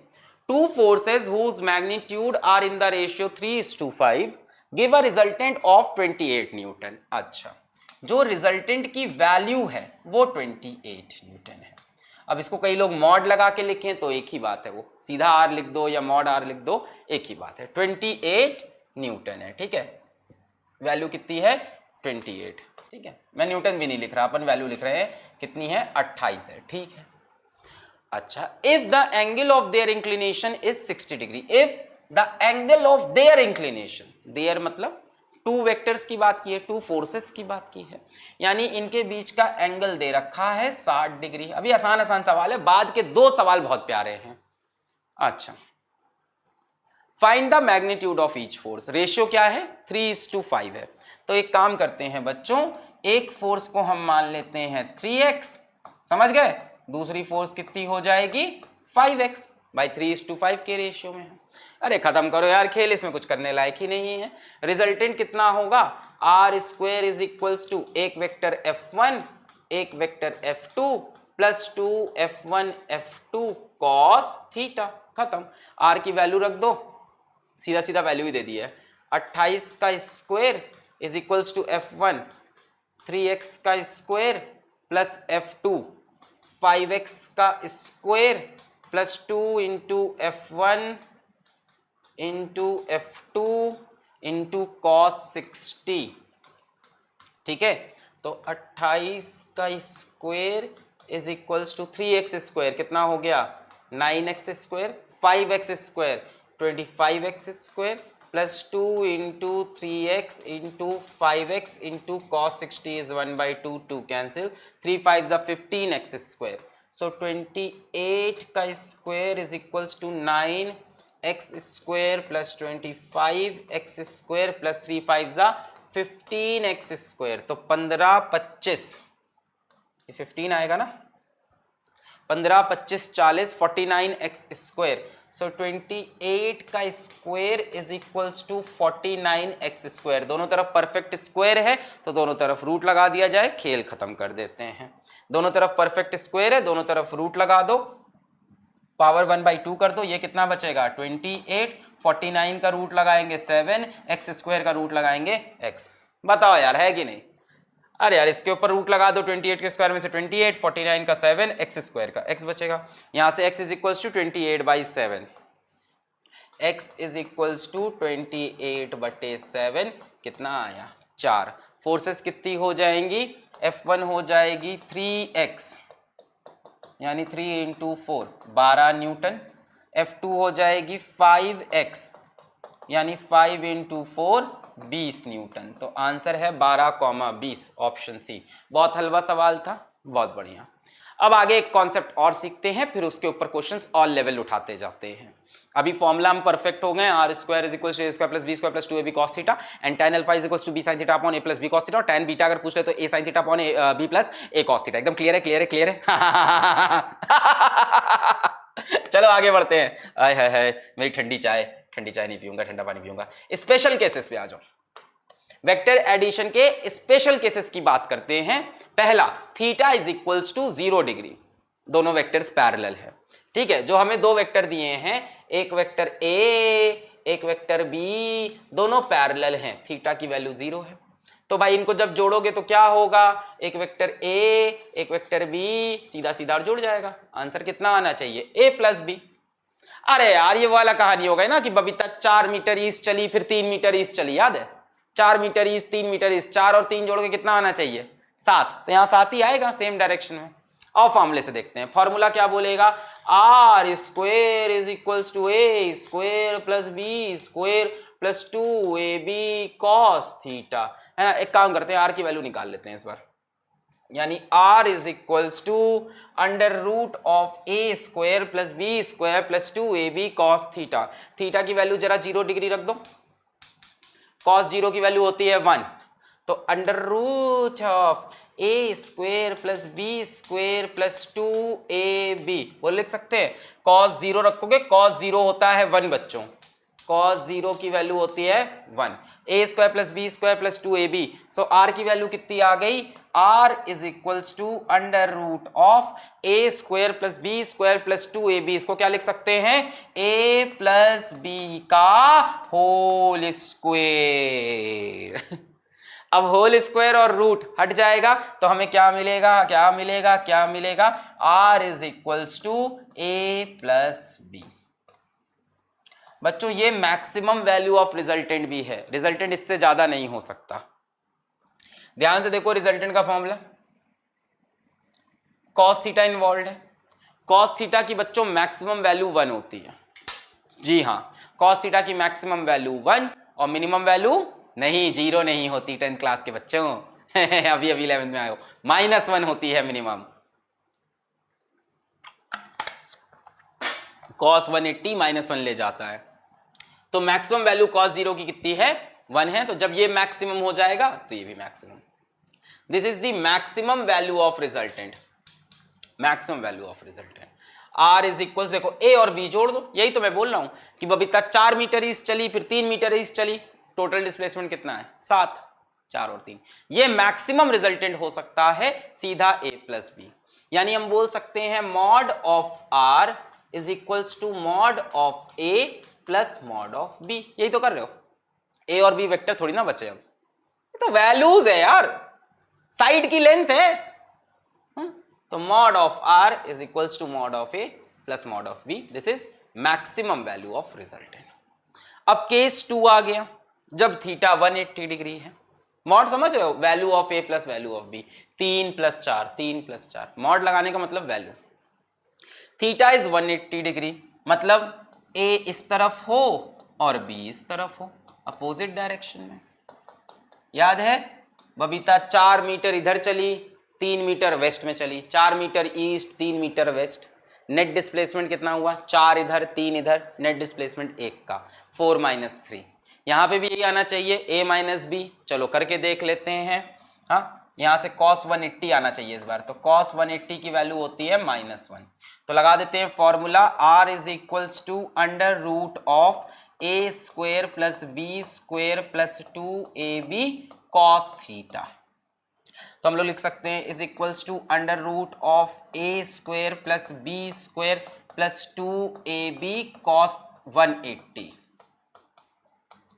Two forces whose magnitude are in the ratio 3:5 give a resultant of 28 newton. अच्छा जो रिजल्टेंट की वैल्यू है वो 28 न्यूटन है। अब इसको कई लोग मॉड लगा के लिखें तो एक ही बात है, वो सीधा आर लिख दो या मॉड आर लिख दो, एक ही बात है, 28 न्यूटन है। ठीक है, वैल्यू कितनी है 28। ठीक है, मैं न्यूटन भी नहीं लिख रहा, अपन वैल्यू लिख रहे हैं, कितनी है 28 है। ठीक है, अच्छा, if the angle of their inclination is 60 degree, if the angle of their inclination, their मतलब टू वेक्टर्स की बात की है, टू फोर्सेस की बात की है, यानी इनके बीच का एंगल दे रखा है 60 डिग्री। अभी आसान आसान सवाल है, बाद के दो सवाल बहुत प्यारे हैं। अच्छा, find the magnitude of each force, ratio क्या है 3:5 है। तो एक काम करते हैं बच्चों, एक फोर्स को हम मान लेते हैं 3x, समझ गए, दूसरी फोर्स कितनी हो जाएगी 5x, भाई 3:5 के रेशियो में है। अरे खत्म करो यार खेल, इसमें कुछ करने लायक ही नहीं है। रिजल्टेंट कितना होगा, R square is equals to एक वेक्टर F1 एक vector F2 plus 2F1 F2 cos theta, खत्म। आर की वैल्यू रख दो, सीधा सीधा वैल्यू ही दे दी है, 28 का square is equals to F1 3x का स्क्वायर प्लस F2 5x का square plus 2 into F1 into F2 into cos 60। ठीक है, तो 28 का square is equals to 3x square, कितना हो गया 9x square, 5x square 25x square plus 2 into 3x into 5x into cos 60 is 1/2, 2 cancel, 3 5 ज़ा 15x square, so 28 का square is equals to 9x square plus 25x square plus 3 5 ज़ा 15x square, तो 15 25, ये 15 आएगा ना, 15 25 40 49x स्क्वायर, सो 28 का square is equals to 49x square. दोनों तरफ परफेक्ट स्क्वायर है तो दोनों तरफ रूट लगा दिया जाए, खेल खत्म कर देते हैं। दोनों तरफ परफेक्ट स्क्वायर है, दोनों तरफ रूट लगा दो, पावर 1/2 कर दो, ये कितना बचेगा 28, 49 का रूट लगाएंगे 7, x स्क्वायर का रूट लगाएंगे x। बताओ यार है कि नहीं, अरे यार इसके ऊपर रूट लगा दो, 28 के स्क्वायर में से 28, 49 का 7, x स्क्वायर का x बचेगा, यहां से x is equals to 28/7, x is equals to 28/7, कितना आया 4। फोर्सेस कितनी हो जाएंगी, F1 हो जाएगी 3x यानी 3 इंटू 4 12 न्यूटन, F2 हो जाएगी 5x यानी 5 इंटू 4 20 न्यूटन। तो आंसर है 12,20, ऑप्शन सी। बहुत हलवा सवाल था, बहुत बढ़िया। अब आगे एक कॉन्सेप्ट और सीखते हैं, फिर उसके ऊपर क्वेश्चंस ऑल लेवल उठाते जाते हैं। अभी फॉर्मूला हम परफेक्ट हो गए, R square is equals to A square plus B square plus 2ab cos theta and tan alpha is equals to b sin theta upon a plus b cos theta, और tan beta अगर पूछ ले तो a sin theta upon b plus a cos theta. एकदम clear है, clear है, clear है। चलो आगे बढ़ते हैं। आय हाय हाय, मेरी ठंडी चाय नहीं पीऊंगा, ठंडा पानी पीऊंगा। स्पेशल केसेस पे आ जाओ, वेक्टर एडिशन के स्पेशल केसेस की बात करते हैं। पहला, theta is equals to 0 degree, दोनों वेक्टर्स पैरेलल है। ठीक है, जो हमें दो वेक्टर दिए हैं, एक वेक्टर a एक वेक्टर b, दोनों पैरेलल हैं, थीटा की वैल्यू 0 है। तो भाई इनको जब जोड़ोगे तो क्या होगा, एक वेक्टर a एक वेक्टर b, सीधा सीधा जुड़ जाएगा। आंसर कितना आना चाहिए, a प्लस b। अरे यार ये वाला कहानी हो गई ना कि बबीता 4 मीटर ईस्ट चली फिर 3 मीटर ईस्ट चली, याद है, 4 मीटर ईस्ट 3 मीटर ईस्ट, 4 और 3 जोड़ के कितना आना चाहिए 7, तो यहाँ 7 ही आएगा सेम डायरेक्शन में। और फॉर्मूले से देखते हैं, फॉर्मूला क्या बोलेगा, R square is equals to A square plus B square plus 2ab cos theta, है ना। एक काम करते हैं, आर की वैल्यू निकाल लेते हैं इस बार, यानी r is equals to under root of A square plus B square plus 2ab cos theta. Theta की वैल्यू जरा 0 डिग्री रख दो, cos 0 की वैल्यू होती है 1, तो under root of A square plus B square plus 2ab वो लिख सकते हैं। cos 0 रखोगे, cos 0 होता है 1 बच्चों, cos 0 की वैल्यू होती है 1, A square plus B square plus 2ab, so R की वैल्यू कितनी आ गई, r is equals to under root of A square plus B square plus 2ab, इसको क्या लिख सकते हैं, a प्लस बी का होल स्क्वायर। अब होल स्क्वायर और रूट हट जाएगा तो हमें क्या मिलेगा, क्या मिलेगा, क्या मिलेगा, r is equals to a plus B. बच्चों ये मैक्सिमम वैल्यू ऑफ रिजल्टेंट भी है, रिजल्टेंट इससे ज्यादा नहीं हो सकता। ध्यान से देखो रिजल्टेंट का फॉर्मूला, कॉस थीटा इन्वॉल्व है। कॉस थीटा की बच्चों मैक्सिमम वैल्यू 1 होती है। जी हाँ, कॉस थीटा की मैक्सिमम वैल्यू 1 और मिनिमम वैल्यू नहीं, 0 नहीं होती 10th क्लास के बच्चों अभी 11th में आयो, -1 होती है मिनिमम। cos 180 -1 ले जाता है, तो मैक्सिमम वैल्यू cos 0 की कितनी है, 1 है। तो जब ये मैक्सिमम हो जाएगा तो ये भी maximum. This is the maximum value of resultant, maximum value of resultant. r is equal, देखो a और b जोड़ दो, यही तो मैं बोल रहा हूं कि बबीता 4 मीटर ईस्ट चली, फिर 3 मीटर ईस्ट चली, टोटल डिस्प्लेसमेंट कितना है 7, 4 और 3, ये मैक्सिमम रिजल्टेंट हो सकता है सीधा a प्लस बी। यानी हम बोल सकते हैं mod of r is equals to mod of a plus mod of b। यही तो कर रहे हो, a और b वेक्टर थोड़ी ना बचे, अब ये तो वैल्यूज है यार, साइड की लेंथ है। तो mod of r is equals to mod of a plus mod of b, this is maximum value of resultant. अब केस 2 आ गया, जब थीटा 180 डिग्री है। मॉड समझ रहे हो, value of a plus value of b, 3 + 4, 3 + 4, mod लगाने का मतलब वैल्यू। थीटा इज 180 डिग्री, मतलब a इस तरफ हो और b इस तरफ हो, अपोजिट डायरेक्शन में। याद है बबीता 4 मीटर इधर चली, 3 मीटर वेस्ट में चली, 4 metre east, 3 metre west. Net displacement कितना हुआ, 4 इधर 3 इधर, नेट डिस्प्लेसमेंट 1 का 4 - 3। यहाँ पे भी यही आना चाहिए a - b, चलो करके देख लेते हैं। हाँ, यहाँ से cos 180 आना चाहिए इस बार, तो cos 180 की वैल्यू होती है -1। तो लगा देते हैं formula, r is equals to √of a² + b² + 2ab cos theta. तो हम लोग लिख सकते हैं is equals to √of a² + b² + 2ab cos 180।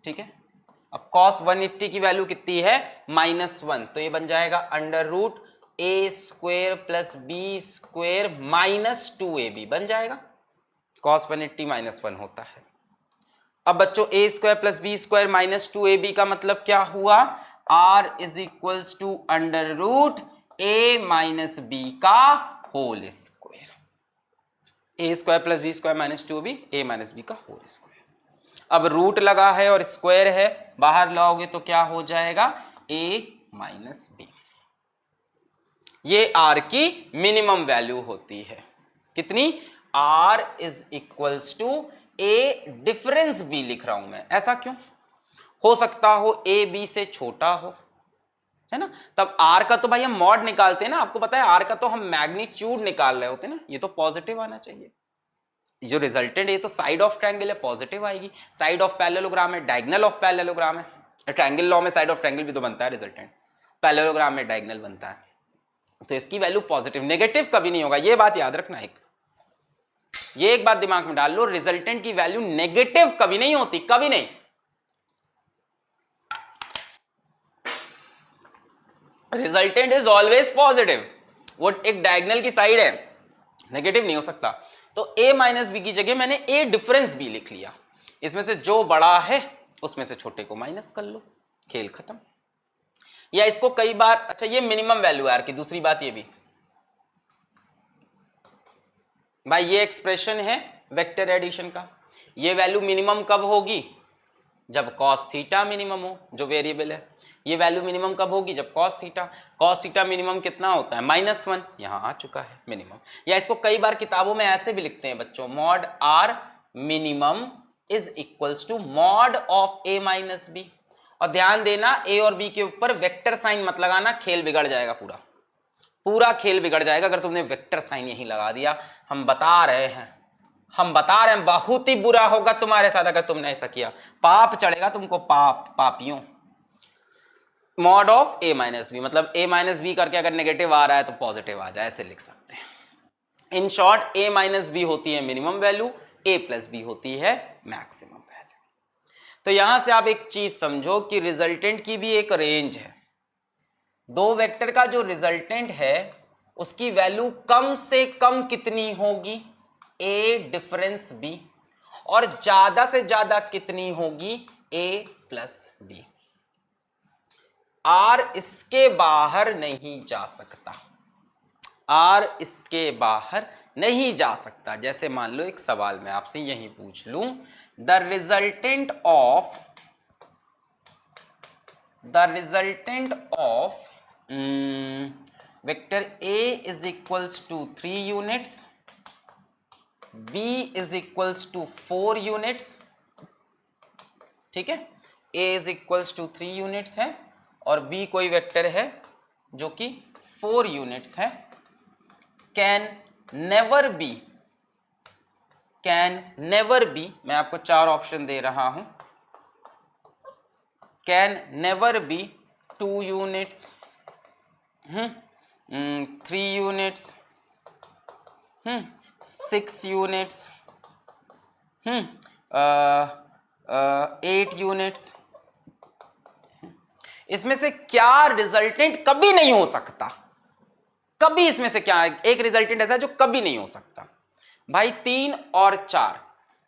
ठीक है, अब cos 180 की वैल्यू कितनी है, -1, तो ये बन जाएगा √a² + b² - 2ab बन जाएगा। cos 180 -1 होता है। अब बच्चों a² + b² - 2ab का मतलब क्या हुआ, r is equals to √a - b का whole square, a² + b² - 2ab, a - b का होल स्क्वायर। अब रूट लगा है और स्क्वायर है, बाहर लाओगे तो क्या हो जाएगा, a - b। ये r की मिनिमम वैल्यू होती है, कितनी, r is equals to a difference b लिख रहा हूं मैं, ऐसा क्यों, हो सकता हो a b से छोटा हो, है ना। तब r का तो भाई हम मॉड निकालते हैं ना, आपको पता है r का तो हम मैग्नीट्यूड निकाल रहे होते हैं ना, ये तो पॉजिटिव आना चाहिए। जो रिजल्टेंट, ये तो साइड ऑफ ट्रायंगल है, पॉजिटिव आएगी। साइड ऑफ पैरेललोग्राम है, डायगोनल ऑफ पैरेललोग्राम है, ट्रायंगल लॉ में साइड ऑफ ट्रायंगल भी तो बनता है रिजल्टेंट, पैरेललोग्राम में डायगोनल बनता है, तो इसकी वैल्यू पॉजिटिव, नेगेटिव कभी नहीं होगा, ये बात याद रखना। ये एक बात दिमाग में डाल लो, रिजल्टेंट की वैल्यू नेगेटिव कभी नहीं होती, कभी नहीं। रिजल्टेंट इज ऑलवेज पॉजिटिव, वो एक डायगोनल की साइड है, नेगेटिव नहीं हो सकता। तो a - b की जगह मैंने a डिफरेंस b लिख लिया, इसमें से जो बड़ा है उसमें से छोटे को माइनस कर लो, खेल खत्म। या इसको कई बार, अच्छा ये मिनिमम वैल्यू है r की, दूसरी बात ये भी भाई, ये एक्सप्रेशन है वेक्टर एडिशन का, ये वैल्यू मिनिमम कब होगी, जब cos थीटा मिनिमम हो, जो वेरिएबल है। ये वैल्यू मिनिमम कब होगी, जब cos थीटा मिनिमम कितना होता है, -1, यहां आ चुका है मिनिमम। या इसको कई बार किताबों में ऐसे भी लिखते हैं बच्चों, mod r minimum is equals to mod of a - b। और ध्यान देना, a और b के ऊपर वेक्टर साइन मत लगाना, खेल बिगड़ जाएगा, पूरा खेल बिगड़ जाएगा अगर तुमने वेक्टर साइन यहीं लगा दिया। हम बता रहे हैं, बहुत ही बुरा होगा तुम्हारे साथ अगर तुमने ऐसा किया, पाप चढ़ेगा तुमको, पापियों। मॉड ऑफ a - b मतलब a - b करके अगर नेगेटिव आ रहा है तो पॉजिटिव आ जाए, ऐसे लिख सकते हैं। इन शॉर्ट a - b होती है मिनिमम वैल्यू, a + b होती है मैक्सिमम वैल्यू। तो यहां से आप एक चीज समझो कि रिजल्टेंट की भी एक रेंज है, दो वेक्टर का जो रिजल्टेंट है उसकी वैल्यू कम से कम कितनी होगी, ए डिफरेंस बी, और ज्यादा से ज्यादा कितनी होगी, ए प्लस बी। आर इसके बाहर नहीं जा सकता, आर इसके बाहर नहीं जा सकता। जैसे मान लो एक सवाल मैं आपसे यही पूछ लूं, the resultant of vector A is equals to 3 units, B is equals to 4 units, ठीक है, A is equals to 3 units है और बी कोई वेक्टर है जो कि 4 यूनिट्स है, कैन नेवर बी, मैं आपको 4 ऑप्शन दे रहा हूं, can never be 2 units, 3 units, 6 units, 8 units. इसमें से क्या रिजल्टेंट कभी नहीं हो सकता, कभी इसमें से क्या एक रिजल्टेंट ऐसा है जो कभी नहीं हो सकता भाई, 3 और 4।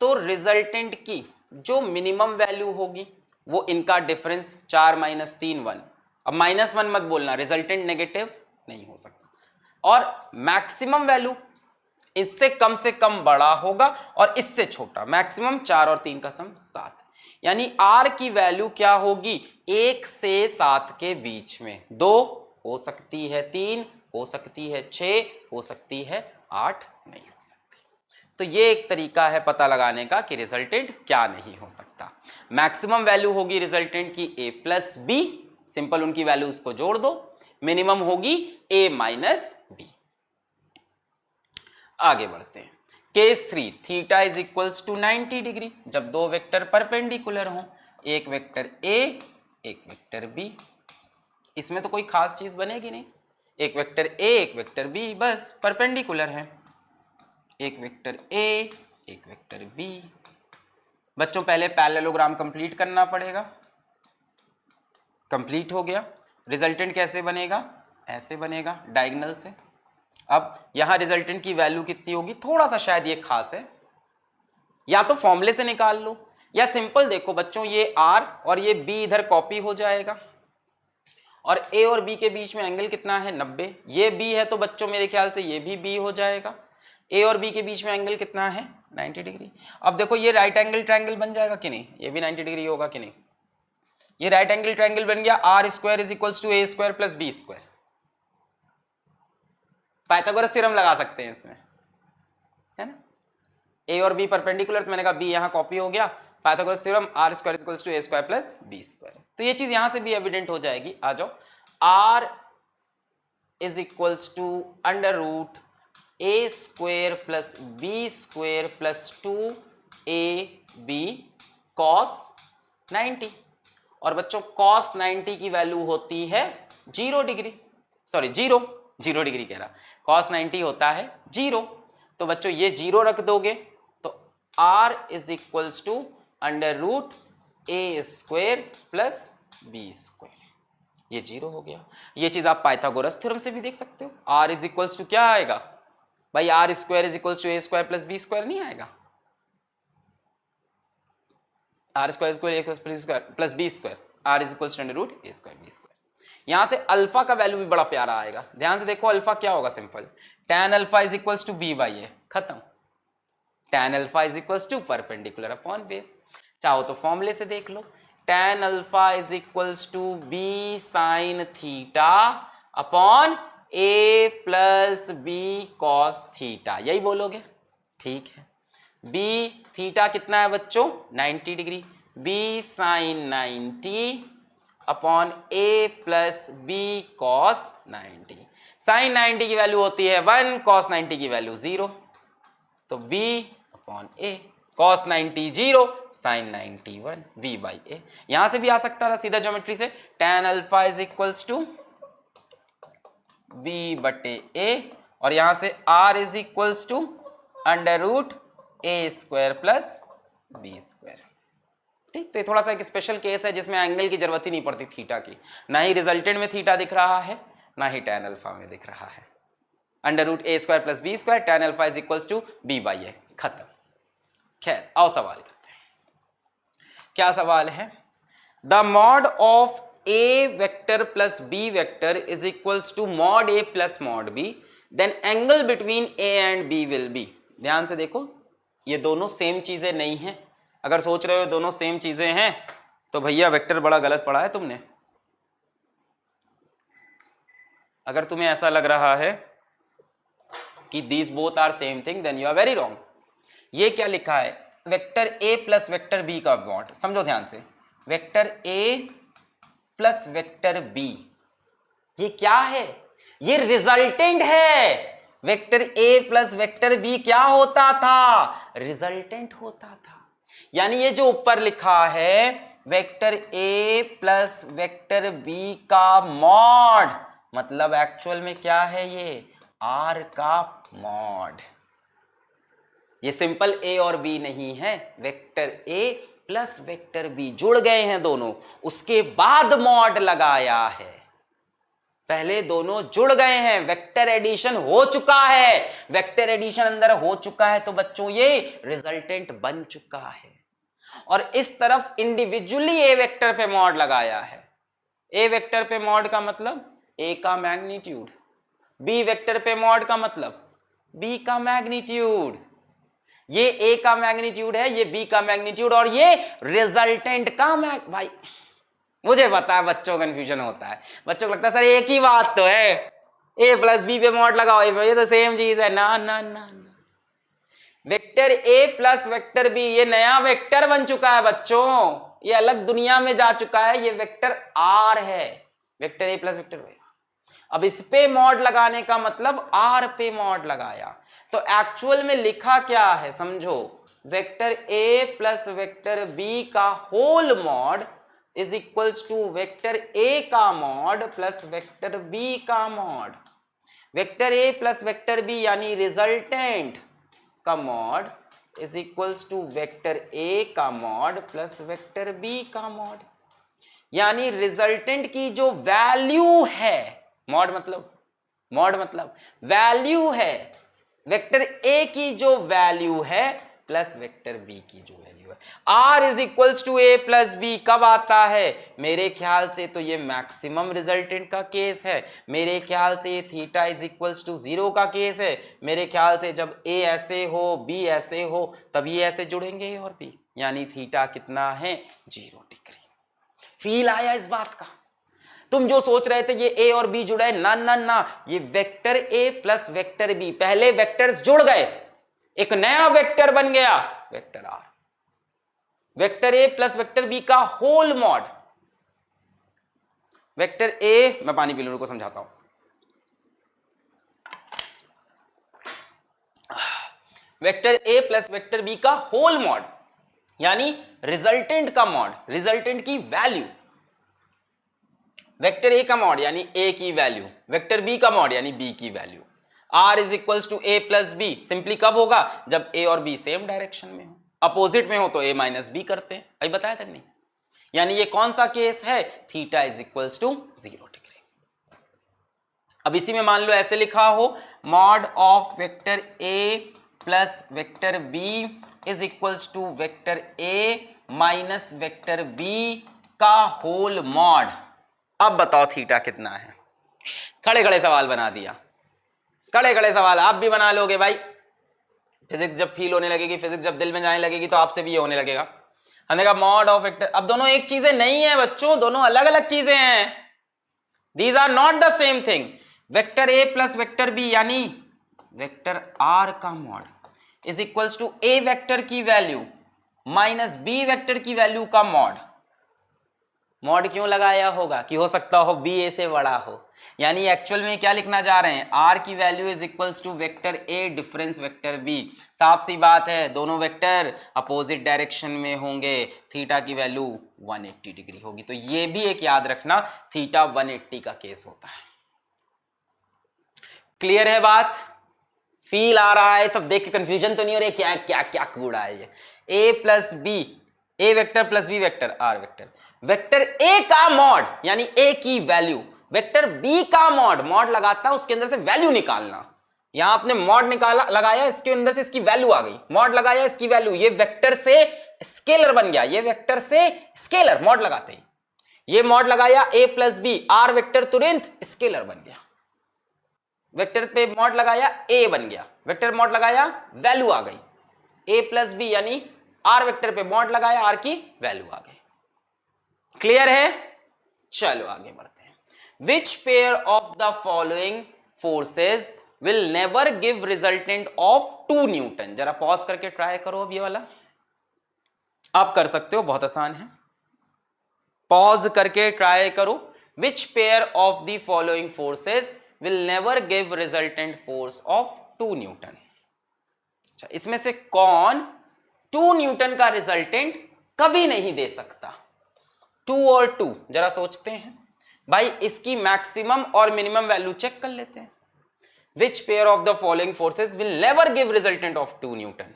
तो रिजल्टेंट की जो मिनिमम वैल्यू होगी वो इनका डिफरेंस 4 माइनस 3 1, अब -1 मत बोलना, रिजल्टेंट नेगेटिव नहीं हो सकता, और मैक्सिमम वैल्यू इससे कम बड़ा होगा और इससे छोटा, मैक्सिमम 4 और 3 का सम 7, यानी r की वैल्यू क्या होगी, 1 से 7 के बीच में, 2 हो सकती है, 3 हो सकती है, 6 हो सकती है, 8 नहीं हो सकती। तो ये एक तरीका है पता लगाने का कि रिजल्टेंट क्या नहीं हो सकता। मैक्सिमम वैल्यू होगी रिजल्टेंट की a प्लस बी, सिंपल उनकी वैल्यू उसको जोड़ दो, मिनिमम होगी a माइनस बी। आगे बढ़ते हैं, case 3, theta is equals to 90 degree, जब दो वेक्टर परपेंडिकुलर हों, एक वेक्टर a एक वेक्टर b, इसमें तो कोई खास चीज बनेगी नहीं, एक वेक्टर a एक वेक्टर b, बस परपेंडिकुलर है, एक वेक्टर a एक वेक्टर b। बच्चों पहले पैरेललोग्राम कंप्लीट करना पड़ेगा, कंप्लीट हो गया, रिजल्टेंट कैसे बनेगा, ऐसे बनेगा डायगोनल से। अब यहां रिजल्टेंट की वैल्यू कितनी होगी, थोड़ा सा शायद ये खास है, या तो फॉर्मूले से निकाल लो या सिंपल देखो बच्चों, ये r और ये b इधर कॉपी हो जाएगा और a और b के बीच में एंगल कितना है 90, ये b है तो बच्चों मेरे ख्याल से ये भी b हो जाएगा, a और b के बीच में एंगल कितना है 90 डिग्री। अब देखो ये राइट एंगल ट्रायंगल बन जाएगा कि नहीं, ये भी 90 डिग्री होगा कि नहीं, ये राइट एंगल ट्रायंगल बन गया, R square is equals to A square plus B square. Pythagoras theorem लगा सकते हैं इसमें, है ना, ए और बी परपेंडिकुलर, तो मैंने कहा बी यहां कॉपी हो गया, Pythagoras theorem R square is equals to A square plus B square, तो ये चीज यहां से भी एविडेंट हो जाएगी। आ जाओ, R is equals to under root A square plus B square plus 2ab cos 90, और बच्चों कॉस 90 की वैल्यू होती है 0 डिग्री, सॉरी 0 डिग्री कह रहा, कॉस 90 होता है 0, तो बच्चों ये 0 रख दोगे तो r is equals to under root A square plus B square, ये 0 हो गया। ये चीज आप पाइथागोरस थ्योरम से भी देख सकते हो, r इज इक्वल्स टू क्या आएगा भाई, R square is equals to A square plus B square नहीं आएगा, R square plus B square, R is equals to under root A square B square. यहां से अल्फा का वैल्यू भी बड़ा प्यारा आएगा, ध्यान से देखो अल्फा क्या होगा, simple tan alpha is equals to B by A, खत्म, tan alpha is equals to perpendicular upon base. चाहो तो फॉर्मूले से देख लो, tan alpha is equals to B sine theta upon A plus B cos theta, यही बोलोगे, ठीक है। बी थीटा कितना है बच्चों 90 डिग्री, बी साइन 90 अपॉन ए प्लस बी कॉस 90, साइन 90 की वैल्यू होती है 1, कॉस 90 की वैल्यू 0, तो b upon A, cos 90 0, sine 90 1, b by A. यहां से भी आ सकता था सीधा ज्योमेट्री से, tan alpha is equals to b बटे a, और यहां से r is equals to under root A square plus B square, ठीक, तो ये थोड़ा सा एक स्पेशल केस है जिसमें एंगल की जरूरत ही नहीं पड़ती थीटा की, ना ही रिजल्टेंट में थीटा दिख रहा है ना ही tan अल्फा में दिख रहा है। √a² + b² tan alpha is equals to b/a, खत्म। खैर आओ सवाल करते हैं। क्या सवाल है? The mod of a vector plus b vector is equals to mod a plus mod b, then angle between a and b will be. ध्यान से देखो, ये दोनों सेम चीजें नहीं हैं। अगर सोच रहे हो दोनों सेम चीजें हैं तो भैया वेक्टर बड़ा गलत पढ़ा है तुमने। अगर तुम्हें ऐसा लग रहा है कि these both are same thing, then you are very wrong. ये क्या लिखा है? Vector a plus vector b का मॉड। समझो ध्यान से, vector a plus vector b, ये क्या है? ये रिजल्टेंट है। Vector a plus vector b क्या होता था? रिजल्टेंट होता था। यानी ये जो ऊपर लिखा है vector a plus vector b का मॉड, मतलब एक्चुअल में क्या है? ये r का मॉड। ये सिंपल a और b नहीं है, vector a plus vector b जुड़ गए हैं दोनों, उसके बाद मॉड लगाया है। पहले दोनों जुड़ गए हैं, वेक्टर एडिशन हो चुका है। वेक्टर एडिशन अंदर हो चुका है तो बच्चों ये रिजल्टेंट बन चुका है। और इस तरफ इंडिविजुअली ए वेक्टर पे मॉड लगाया है। ए वेक्टर पे मॉड का मतलब ए का मैग्नीट्यूड, बी वेक्टर पे मॉड का मतलब बी का मैग्नीट्यूड। ये ए का मैग्नीट्यूड है, ये बी का मैग्नीट्यूड, और ये रिजल्टेंट का भाई मुझे पता है बच्चों कंफ्यूजन होता है, बच्चों को लगता है सर एक ही बात तो है, ए प्लस बी पे मॉड लगाओ, ये तो सेम चीज है। ना ना ना ना, vector A plus vector B ये नया वेक्टर बन चुका है बच्चों, ये अलग दुनिया में जा चुका है। ये वेक्टर आर है, vector A plus vector B. अब इस पे मॉड लगाने का मतलब आर पे मॉड लगाया, तो एक्चुअल में लिखा क्या है समझो, vector A plus vector B का whole mod is equals to vector A का मॉड प्लस वेक्टर बी का mod. Vector A plus vector B यानी रिजल्टेंट का mod is equals to vector A का मॉड प्लस वेक्टर बी का mod. यानी resultant की जो वैल्यू है, मॉड मतलब वैल्यू है, वेक्टर ए की जो वैल्यू है प्लस वेक्टर बी की जो वैल्यू है। R is equals to A plus B कब आता है? मेरे ख्याल से तो ये मैक्सिमम रिजल्टेंट का केस है, मेरे ख्याल से ये थीटा इज इक्वल्स टू 0 का केस है। मेरे ख्याल से जब ए ऐसे हो बी ऐसे हो तब ये ऐसे जुड़ेंगे ए और बी, यानी थीटा कितना है? 0 डिग्री। फील आया इस बात का? तुम जो सोच रहे थे ये ए और बी जुड़ा है, ना ना ना, ये vector A plus vector B, पहले वेक्टर्स जुड़ गए, एक नया वेक्टर बन गया vector R. Vector A plus vector B का होल मॉड, वेक्टर ए, मैं पानी पी लूं, रुको समझाता हूं। Vector A plus vector B का होल मॉड यानी रिजल्टेंट का मॉड, रिजल्टेंट की वैल्यू। वेक्टर ए का मॉड यानी ए की वैल्यू, वेक्टर बी का मॉड यानी बी की value. R is equals to A plus B simply कब होगा? जब ए और बी सेम डायरेक्शन में हो, अपोजिट में हो तो ए माइनस बी करते हैं, अभी बताया था नहीं? यानी ये कौन सा केस है? Theta is equals to 0 degree. अब इसी में मान लो ऐसे लिखा हो, mod of vector A plus vector B is equals to vector A minus vector B का होल मॉड। अब बताओ थीटा कितना है? खड़े खड़े सवाल बना दिया, खड़े खड़े सवाल आप भी बना लोगे भाई। फिजिक्स जब फील होने लगेगी, फिजिक्स जब दिल में जाने लगेगी तो आपसे भी ये होने लगेगा। हमने कहा मॉड ऑफ वेक्टर, अब दोनों एक चीजें नहीं है बच्चों, दोनों अलग अलग चीजें हैं। These are not the same thing. Vector A plus vector B यानी वेक्टर आर का mod is equals to A vector की वैल्यू माइनस बी वेक्टर की वैल्यू का मॉड। मॉड क्यों लगाया होगा? कि हो सकता हो बी ए से बड़ा हो, यानी एक्चुअल में क्या लिखना चाह रहे हैं? आर की value is equals to vector A difference vector B. साफ सी बात है, दोनों वेक्टर अपोजिट डायरेक्शन में होंगे, थीटा की वैल्यू 180 डिग्री होगी। तो ये भी एक याद रखना, थीटा 180 का केस होता है। क्लियर है बात? फील आ रहा है? सब देख के कंफ्यूजन तो नहीं हो रही क्या क्या क्या कूड़ा है ये? A plus B A vector plus B vector R vector, vector A का मॉड यानी ए की वैल्यू वेक्टर बी का मॉड, मॉड लगाता है उसके अंदर से वैल्यू निकालना। यहां आपने मॉड निकाला लगाया, इसके अंदर से इसकी वैल्यू आ गई, मॉड लगाया इसकी वैल्यू, ये वेक्टर से स्केलर बन गया, ये वेक्टर से स्केलर मॉड लगाते ही, ये मॉड लगाया ए प्लस बी आर वेक्टर तुरंत स्केलर बन गया, वेक्टर पे मॉड लगाया ए बन गया, वेक्टर मॉड लगाया वैल्यू आ गई, ए प्लस बी यानी आर वेक्टर पे मॉड लगाया आर की वैल्यू आ गई। क्लियर है? चलो आगे बढ़ते हैं। Which pair of the following forces will never give resultant of 2 Newton. जरा पॉज करके ट्राई करो, अब ये वाला आप कर सकते हो, बहुत आसान है, पॉज करके ट्राई करो। Which pair of the following forces will never give resultant force of 2 Newton. अच्छा, इसमें से कौन 2 न्यूटन का रिजल्टेंट कभी नहीं दे सकता? 2 और 2 जरा सोचते हैं भाई, इसकी मैक्सिमम और मिनिमम वैल्यू चेक कर लेते हैं। Which pair of the following forces will never give resultant of 2 Newton.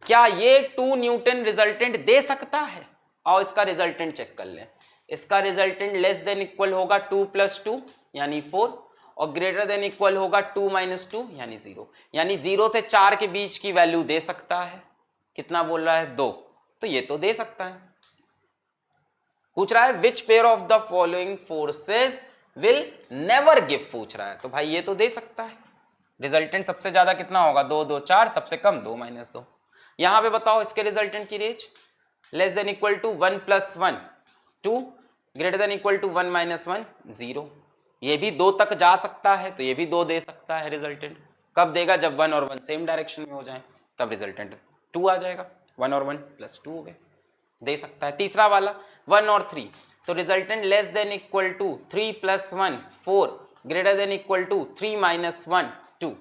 क्या ये 2 न्यूटन रिजल्टेंट दे सकता है? और इसका रिजल्टेंट चेक कर लें। इसका रिजल्टेंट लेस देन इक्वल होगा 2 + 2 यानी 4, और ग्रेटर देन इक्वल होगा 2 - 2 यानी 0, यानी 0 से 4 के बीच की वैल्यू दे सकता है। कितना बोल रहा है? 2, तो ये तो दे सकता है। पूछ रहा है which pair of the following forces will never give, पूछ रहा है, तो भाई ये तो दे सकता है। रिजल्टेंट सबसे ज्यादा कितना होगा? 2 2 4, सबसे कम 2 - 2। यहां पे बताओ इसके रिजल्टेंट की range less than equal to 1 + 1 2, greater than equal to 1 - 1 0। ये भी 2 तक जा सकता है, तो ये भी 2 दे सकता है रिजल्टेंट। कब देगा? जब 1 और 1 सेम डायरेक्शन में हो जाए, तब रिजल्टेंट 2 आ जाएगा। 1 और 1 + 2 हो गए, दे सकता है। तीसरा वाला 1 और 3, तो resultant less than equal to 3 + 1 4, greater than equal to 3 - 1 2,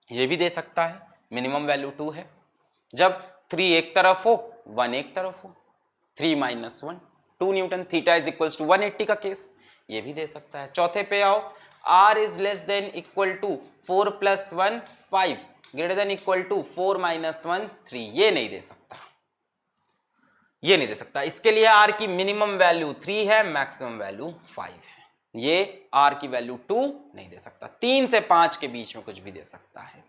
ये भी दे सकता है। मिनिमम वैल्यू 2 है। जब 3 एक तरफ हो 1 एक तरफ हो, 3 - 1 2 newton, theta is equals to 180 का केस, ये भी दे सकता है। चौथे पे आओ, r is less than equal to 4 + 1 5, greater than equal to 4 - 1 3, ये नहीं दे सकता, ये नहीं दे सकता। इसके लिए r की मिनिमम वैल्यू 3 है, मैक्सिमम वैल्यू 5 है। ये r की वैल्यू 2 नहीं दे सकता। 3 से 5 के बीच में कुछ भी दे सकता है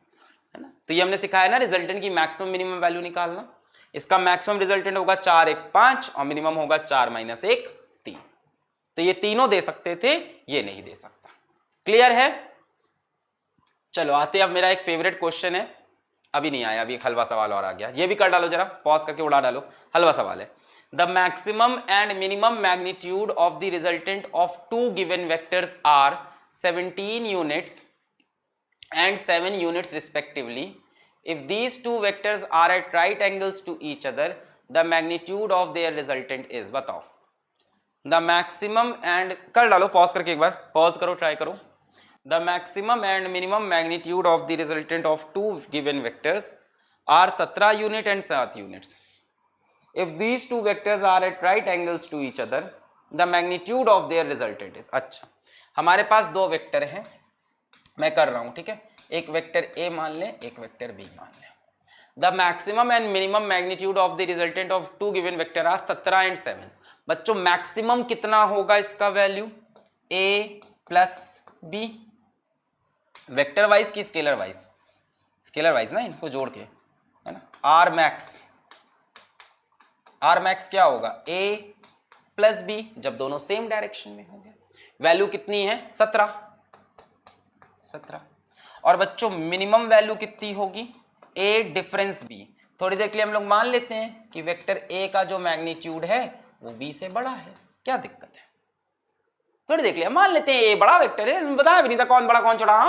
ना। तो ये हमने सिखाया ना रिजल्टेंट की मैक्सिमम मिनिमम वैल्यू निकालना। इसका मैक्सिमम रिजल्टेंट होगा 4 1 5 और मिनिमम होगा 4 - 1 3। तो ये तीनों दे सकते थे, ये नहीं दे सकता। क्लियर है? चलो आते अब मेरा एक फेवरेट क्वेश्चन है, अभी नहीं आया, अभी एक हलवा सवाल और आ गया, ये भी कर डालो, जरा पॉज करके उड़ा डालो। हलवा सवाल है, the maximum and minimum magnitude of the resultant of 2 given vectors are 17 यूनिट्स and 7 units respectively. If these two vectors are at right angles to each other, the magnitude of their resultant is, बताओ। The maximum and, कर डालो pause करके, एक बार pause करो, try करो। The maximum and minimum magnitude of the resultant of 2 given vectors are 17 unit and 7 units. If these two vectors are at right angles to each other, the magnitude of their resultant is। अच्छा, हमारे पास 2 vector हैं, मैं कर रहा हूं, ठीक है। एक वेक्टर ए मान लें, एक वेक्टर बी मान लें। The maximum and minimum magnitude of the resultant of 2 given vector are 17 and 7। बच्चों मैक्सिमम कितना होगा इसका value? A plus B, vector wise की स्केलर वाइज? स्केलर वाइज ना, इनको जोड़ के, है ना। आर मैक्स क्या होगा? ए प्लस बी, जब दोनों सेम डायरेक्शन में होंगे। वैल्यू कितनी है? 17। और बच्चों मिनिमम वैल्यू कितनी होगी? ए डिफरेंस बी। थोड़ी देर के लिए हम लोग मान लेते हैं कि वेक्टर ए का जो मैग्नीट्यूड है वो बी से बड़ा है, क्या दिक्कत है? थोड़ी देर के लिए मान लेते हैं ए बड़ा वेक्टर है, बताया भी नहीं था कौन बड़ा कौन छोटा,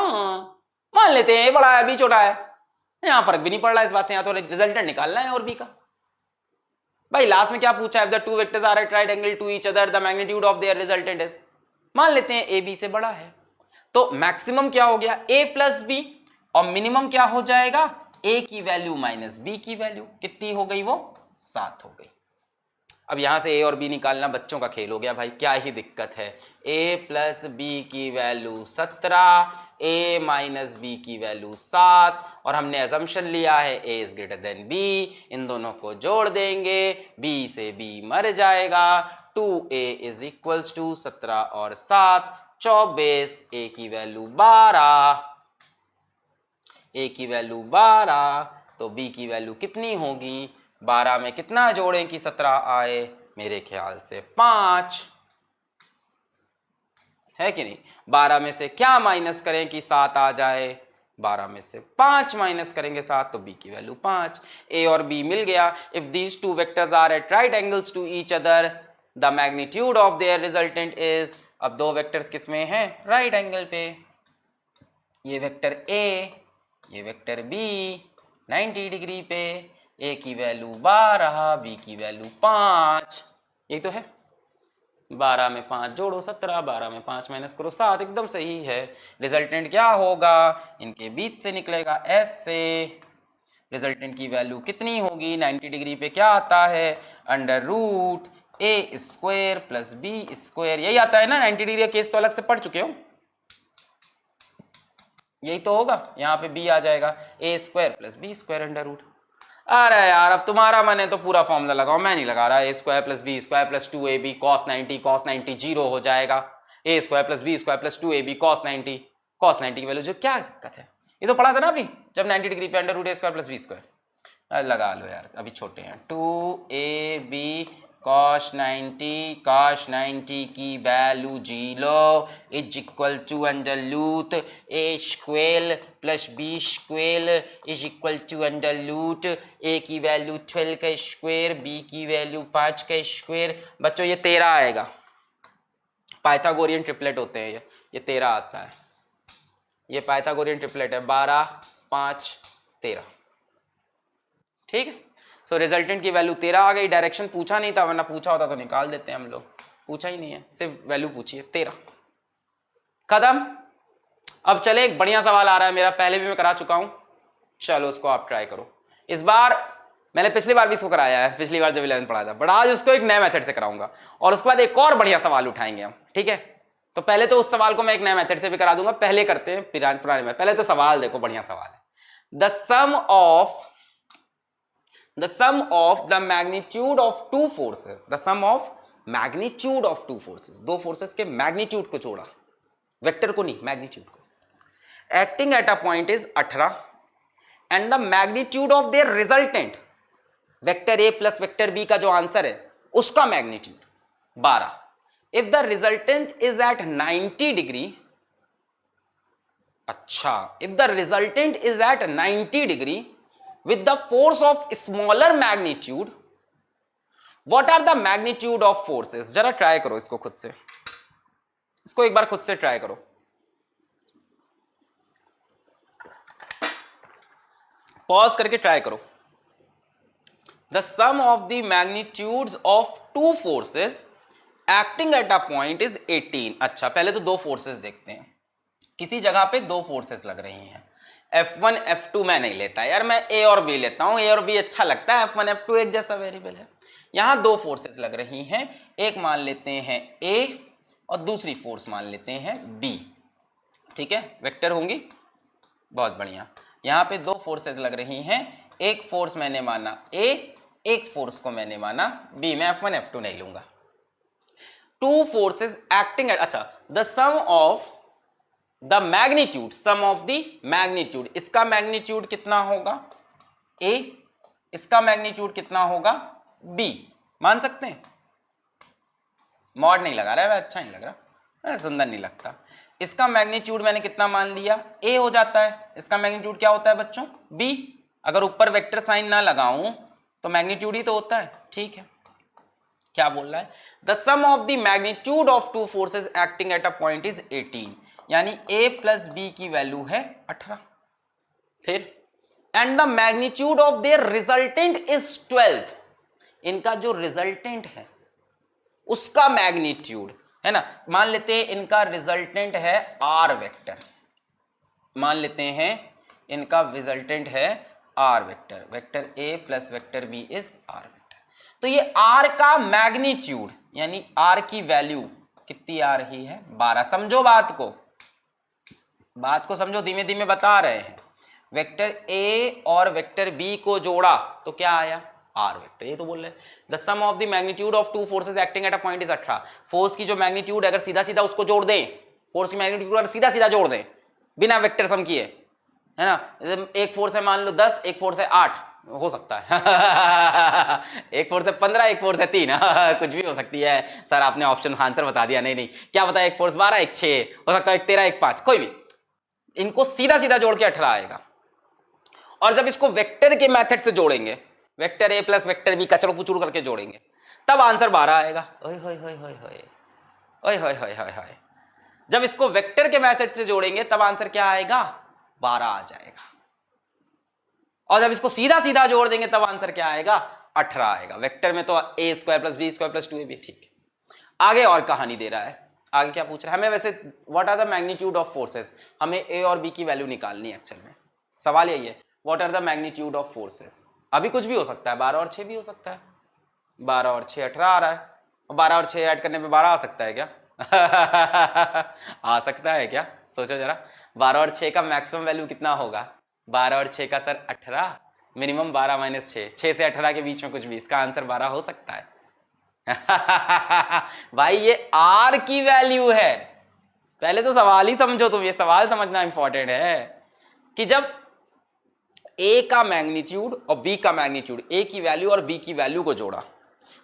मान लेते हैं ए बड़ा है बी छोटा है, यहाँ फर्क भी नहीं पड़ रहा इस बात से, यहाँ तो रिजल्टेंट निकालना है और बी का। भाई लास्ट में क्या पूछा है? The two vectors are at right angle to each other, the magnitude of their resultant is. मान लेते हैं ए बी से बड़ा है, तो मैक्सिमम क्या हो गया? a प्लस बी, और मिनिमम क्या हो जाएगा? a की वैल्यू माइनस b की वैल्यू। कितनी हो गई वो? 7 हो गई। अब यहाँ से ए और बी निकालना बच्चों का खेल हो गया भाई, क्या ही दिक्कत है। a प्लस बी की वैल्यू 17, a माइनस बी की वैल्यू 7, और हमने अजम्पशन लिया है a is greater than b। इन दोनों को जोड़ देंगे, b से b मर जाएगा, 2a इज इक्वल्स टू 17 और 7 24, a की वैल्यू 12, a की वैल्यू 12, तो b की वैल्यू कितनी होगी, 12 में कितना जोड़ें कि 17 आए, मेरे ख्याल से 5 है कि नहीं। 12 में से क्या माइनस करें कि 7 आ जाए, 12 में से 5 माइनस करेंगे 7, तो b की वैल्यू 5। a और b मिल गया। If these two vectors are at right angles to each other the magnitude of their resultant is, अब दो वेक्टर्स किसमें हैं, राइट एंगल पे। ये वेक्टर a, ये वेक्टर b 90 डिग्री पे, a की वैल्यू 12, b की वैल्यू 5, यही तो है। 12 में 5 जोड़ो 17, 12 में 5 माइनस करो 7, एकदम सही है। रिजल्टेंट क्या होगा, इनके बीच से निकलेगा s से। रिजल्टेंट की वैल्यू कितनी होगी, 90 डिग्री पे क्या आता है, under root a square plus b square, यही आता है ना। 90 डिग्री का केस तो अलग से पढ़ चुके हो, यही तो होगा। यहाँ पे b आ जाएगा, a square plus b square under root. अरे यार अब तुम्हारा मन है तो पूरा फॉर्मूला लगाओ, मैं नहीं लगा रहा। A square plus B square plus 2ab cos 90 zero हो जाएगा। A square plus B square plus 2ab cos 90 की वैल्यू जो, क्या दिक्कत है, ये तो पढ़ा था ना अभी जब 90 डिग्री पे under root A square plus B square. लगा लो यार, अभी छोटे हैं। 2ab कॉस 90 की value 0 is equal to under root A square plus B square is equal to under root A की वैल्यू 12 का स्क्वायर, बी की वैल्यू 5 का स्क्वायर। बच्चों ये 13 आएगा, पाइथागोरियन ट्रिपलेट होते हैं ये 13 आता है, ये पाइथागोरियन ट्रिपलेट है, 12 5 13, ठीक है। सो रिजल्टेंट की वैल्यू 13 आ गई। डायरेक्शन पूछा नहीं था, वरना पूछा होता तो निकाल देते हैं हम लोग, पूछा ही नहीं है, सिर्फ वैल्यू पूछी है 13, खत्म। अब चले, एक बढ़िया सवाल आ रहा है मेरा, पहले भी मैं करा चुका हूं, चलो उसको आप ट्राई करो। इस बार मैंने पिछली बार भी इसको कराया है, पिछली बार जब 11th पढ़ाया था, बट आज उसको एक नए मेथड से कराऊंगा, और उसके बाद एक और बढ़िया सवाल उठाएंगे हम, ठीक है। तो पहले तो उस सवाल को मैं एक नए मेथड से भी करा दूंगा, पहले करते हैं पुराने में। पहले तो सवाल देखो, बढ़िया सवाल है। The sum of the magnitude of two forces, the sum of magnitude of two forces, दो फोर्सेस के मैग्नीट्यूड को जोड़ा, वेक्टर को नहीं, मैग्नीट्यूड को, acting at a point is 18 and the magnitude of their resultant, vector A plus vector B का जो answer है उसका magnitude 12। If the resultant is at 90 degree, अच्छा, if the resultant is at 90 degree with the force of smaller magnitude, what are the magnitude of forces? जरा try करो इसको खुद से, इसको एक बार खुद से ट्राई करो, पॉज करके ट्राई करो। The sum of the magnitudes of two forces acting at a point is 18। अच्छा, पहले तो दो फोर्सेस देखते हैं, किसी जगह पे दो फोर्सेस लग रही हैं। F1 F2 मैं नहीं लेता यार, मैं A और B लेता हूं, A और B अच्छा लगता है, F1 F2 एक जैसा वेरिएबल है। यहां दो फोर्सेस लग रही हैं, एक मान लेते हैं A और दूसरी फोर्स मान लेते हैं B, ठीक है, वेक्टर होंगी, बहुत बढ़िया। यहां पे दो फोर्सेस लग रही हैं, एक फोर्स मैंने माना A, एक फोर्स को मैंने माना B, मैं F1 F2 नहीं लूंगा। टू फोर्सेस एक्टिंग एट, अच्छा, the sum of the magnitude, sum of the magnitude, इसका मैग्नीट्यूड कितना होगा A, इसका मैग्नीट्यूड कितना होगा B, मान सकते हैं। मॉड नहीं लगा रहा है, अच्छा नहीं लग रहा, सुंदर नहीं लगता। इसका मैग्नीट्यूड मैंने कितना मान लिया, A हो जाता है। इसका मैग्नीट्यूड क्या होता है बच्चों, B। अगर ऊपर वेक्टर साइन ना लगाऊं तो मैग्नीट्यूड ही तो होता है, ठीक है। क्या बोल रहा है, the sum of the magnitude of two forces acting at a point is 18, यानी A प्लस B की वैल्यू है 18। फिर and the magnitude of their resultant is 12, इनका जो रिजल्टेंट है उसका मैग्नीट्यूड है ना, मान लेते हैं इनका रिजल्टेंट है R वेक्टर, मान लेते हैं इनका रिजल्टेंट है R vector, vector A plus vector B is R vector. तो ये आर का मैग्नीट्यूड यानी आर की वैल्यू कितनी आ रही है 12। समझो बात को समझो, धीमे धीमे बता रहे हैं। वेक्टर ए और वेक्टर बी को जोड़ा तो क्या आया आर वेक्टर, ये तो बोल रहे हैं the sum of the magnitude of two forces acting at a point is 18। Force की जो मैग्नीट्यूड अगर सीधा सीधा उसको जोड़ दें, फोर्स की मैग्नीट्यूड अगर सीधा सीधा जोड़ दें बिना वेक्टर सम किए, है ना, एक फोर्स है मान लो 10, एक फोर्स है 8, हो सकता है एक फोर्स है 15, एक फोर्स है 3 कुछ भी हो सकती है। सर आपने ऑप्शन आंसर बता दिया, नहीं क्या बता, एक फोर्स 12, एक 6, हो सकता है एक 13, एक 5, कोई भी। इनको सीधा सीधा जोड़ के 18 आएगा। और जब इसको वेक्टर के मेथड से जोड़ेंगे, vector A plus vector B कचड़ पुचड़ करके जोड़ेंगे, तब आंसर 12 आएगा। ओए होए होए होए होए, ओए होए होए होए होए। जब इसको वेक्टर के मेथड से जोड़ेंगे तब आंसर क्या आएगा 12 आ जाएगा। और जब इसको सीधा सीधा जोड़ देंगे तब आंसर क्या आएगा 18 आएगा। वेक्टर में तो ए square plus B square plus 2ab, ठीक है। आगे और कहानी दे रहा है, आगे क्या पूछ रहा है हमें, वैसे what are the magnitude of forces, हमें ए और बी की वैल्यू निकालनी है एक्चुअल में। सवाल यही है what are the magnitude of forces. अभी कुछ भी हो सकता है, 12 और 6 भी हो सकता है। 12 और 6 18 आ रहा है, और 12 और 6 ऐड करने पे 12 आ सकता है क्या आ सकता है क्या, सोचो जरा। 12 और 6 का मैक्सिमम वैल्यू कितना होगा, 12 और 6 का सर 18, मिनिमम 12 माइनस 6 से 18 के बीच में कुछ भी, इसका आंसर 12 हो सकता है भाई ये आर की वैल्यू है। पहले तो सवाल ही समझो तुम, ये सवाल समझना इंपॉर्टेंट है कि जब ए का मैग्नीट्यूड और बी का मैग्नीट्यूड, ए की वैल्यू और बी की वैल्यू को जोड़ा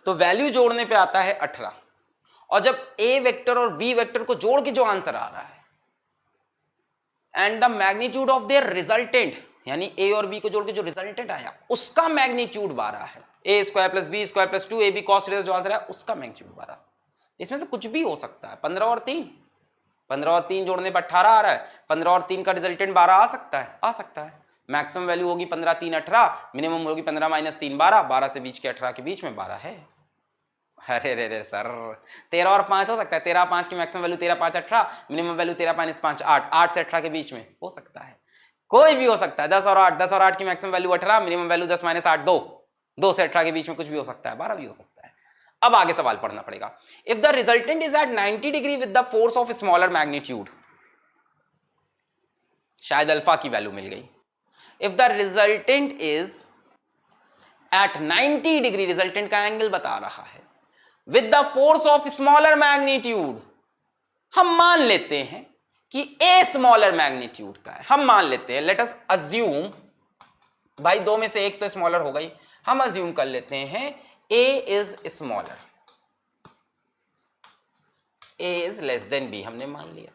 तो वैल्यू जोड़ने पे आता है 18, और जब ए वेक्टर और बी वेक्टर को जोड़ के जो आंसर आ रहा है and the magnitude of their resultant, यानी ए और बी को जोड़ के जो रिजल्टेंट आया उसका मैग्नीट्यूड 12 है। A square plus B square plus 2ab cos जो आंसर है उसका मैग्नीट्यूड 12। इसमें से कुछ भी हो सकता है। 15 और 3 जोड़ने पर 18 आ रहा है, 15 और 3 का रिजल्टेंट 12 आ सकता है। मैक्सिमम वैल्यू होगी 15 3 18, मिनिमम होगी 15 माइनस 3 12, 12 से बीच के 18 के बीच में 12 है। अरे रे रे सर 13 और 5 हो सकता है, 13 5 की maximum value 13 5 18, minimum value 13 minus 5 8, 8 से 18 के बीच में हो सकता है, कोई भी हो सकता है। 10 और 8 की maximum value 18, minimum value 10 minus 8 2, 2 से 18 के बीच में कुछ भी हो सकता है, 12 भी हो सकता है। अब आगे सवाल पढ़ना पड़ेगा। If the resultant is at 90 degree with the force of smaller magnitude, शायद अल्फा की वैल्यू मिल गई। If the resultant is at 90 degree, resultant का एंगल बता रहा है, with the force of smaller magnitude, हम मान लेते हैं कि ए स्मॉलर मैग्नीट्यूड का है, हम मान लेते हैं, लेट अस अज्यूम, भाई दो में से एक तो स्मॉलर हो गई, हम अज्यूम कर लेते हैं A is smaller, A is less than B, हमने मान लिया।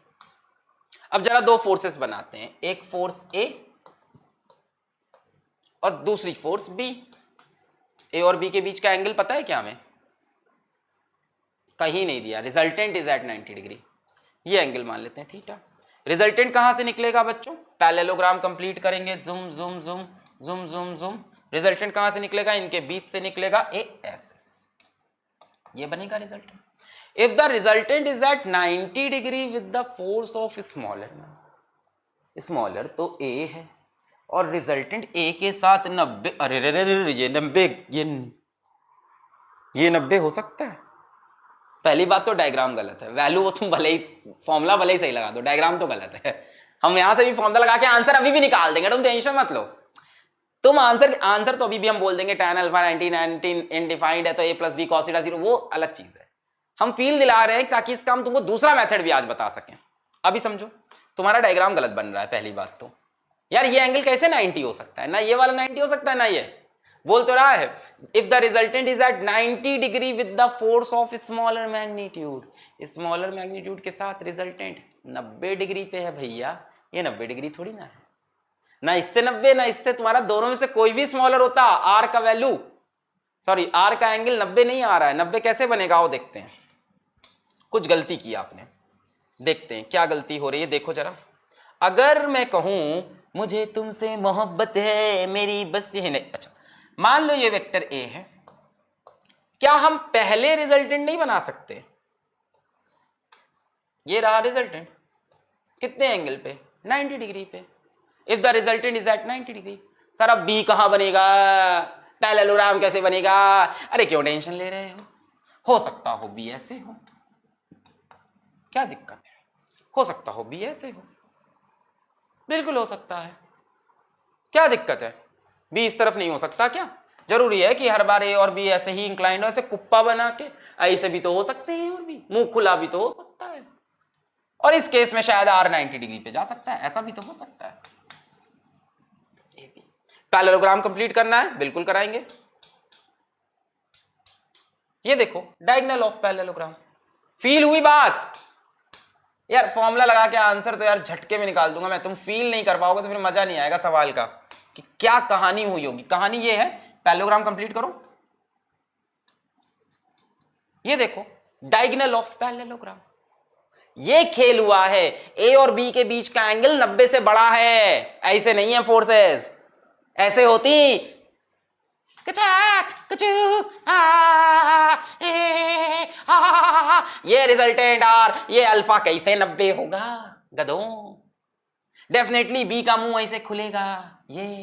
अब जरा दो फोर्सेस बनाते हैं, एक फोर्स ए और दूसरी फोर्स बी। ए और बी के बीच का एंगल पता है क्या हमें, कहीं नहीं दिया। रिजल्टेंट इज एट 90 डिग्री, ये एंगल मान लेते हैं थीटा। रिजल्टेंट कहां से निकलेगा बच्चों, पैरेललोग्राम कंप्लीट करेंगे, जुम जुम जुम जुम जुम जुम, रिजल्टेंट कहां से निकलेगा, इनके बीच से निकलेगा, ए ऐसे, ये बनेगा resultant. If the resultant is at 90 degree with the force of smaller, smaller तो ए है और रिजल्टेंट ए के साथ 90, अरे रे रे ये 90, ये 90 हो सकता है। पहली बात तो डायग्राम गलत है, वैल्यू वो तुम भले ही फॉर्मूला भले ही सही लगा दो, डायग्राम तो गलत है। हम यहां से भी फॉर्मूला लगा के आंसर अभी भी निकाल देंगे, तुम टेंशन मत लो। तुम आंसर तो अभी भी हम बोल देंगे tan अल्फा 19 इनडिफाइंड है तो a plus B cos theta 0, वो अलग चीज है। हम फील दिला रहे हैं ताकि इसका हम तुमको दूसरा मेथड भी आज बता सकें। अभी समझो, तुम्हारा डायग्राम गलत बन रहा है। पहली बात तो यार ये एंगल कैसे 90 हो सकता है, ना ये वाला 90 हो सकता है ना ये, बोल तो रहा है if the resultant is at 90 degree with the force of smaller magnitude, smaller magnitude के साथ रिजल्टेंट 90 डिग्री पे है भैया, ये 90 डिग्री थोड़ी ना है, ना इससे 90 ना इससे, तुम्हारा दोनों में से कोई भी स्मॉलर होता, आर का वैल्यू सॉरी आर का एंगल 90 नहीं आ रहा है। 90 कैसे बनेगा वो देखते हैं। कुछ गलती की आपने, देखते हैं क्या गलती हो रही है, देखो जरा। अगर मैं कहूं मुझे तुमसे मोहब्बत है मेरी बस ये नहीं, अच्छा मान लो ये वेक्टर ए है, क्या हम पहले रिजल्टेंट नहीं बना सकते, ये रहा रिजल्टेंट कितने एंगल पे, 90 डिग्री पे। If the resultant is at 90 degree, sir अब बी कहां बनेगा, पैरेललोग्राम कैसे बनेगा? अरे क्यों टेंशन ले रहे हो सकता हो बी ऐसे हो, क्या दिक्कत है? हो सकता हो बी ऐसे हो, बिल्कुल हो सकता है, क्या दिक्कत है? बी इस तरफ नहीं हो सकता क्या? जरूरी है कि हर बार ए और बी ऐसे ही इंक्लाइंड हो, ऐसे कुप्पा बना के? ऐसे भी तो हो सकते हैं, और भी मुंह खुला भी तो हो सकता है, और इस केस में शायद आर 90 डिग्री पे जा सकता है, ऐसा भी तो हो सकता है। पैरेललोग्राम कंप्लीट करना है, बिल्कुल कराएंगे। ये देखो डायगोनल ऑफ पैरेललोग्राम, फील हुई बात? यार फॉर्मूला लगा के आंसर तो यार झटके में निकाल दूंगा मैं, तुम फील नहीं कर पाओगे तो फिर मजा नहीं आएगा सवाल का कि क्या कहानी हुई होगी। कहानी ये है, पैरेललोग्राम कंप्लीट करो। ये देखो डायगोनल ऑफ पैरेललोग्राम, ये खेल हुआ है, ए और बी के बीच का एंगल 90 से बड़ा है, ऐसे नहीं है फोर्सेस, ऐसे होती कचाक कचूक ये रिजल्टेंट आर, ये अल्फा कैसे 90 होगा गधों? डेफिनेटली बी का मुंह ऐसे खुलेगा, ये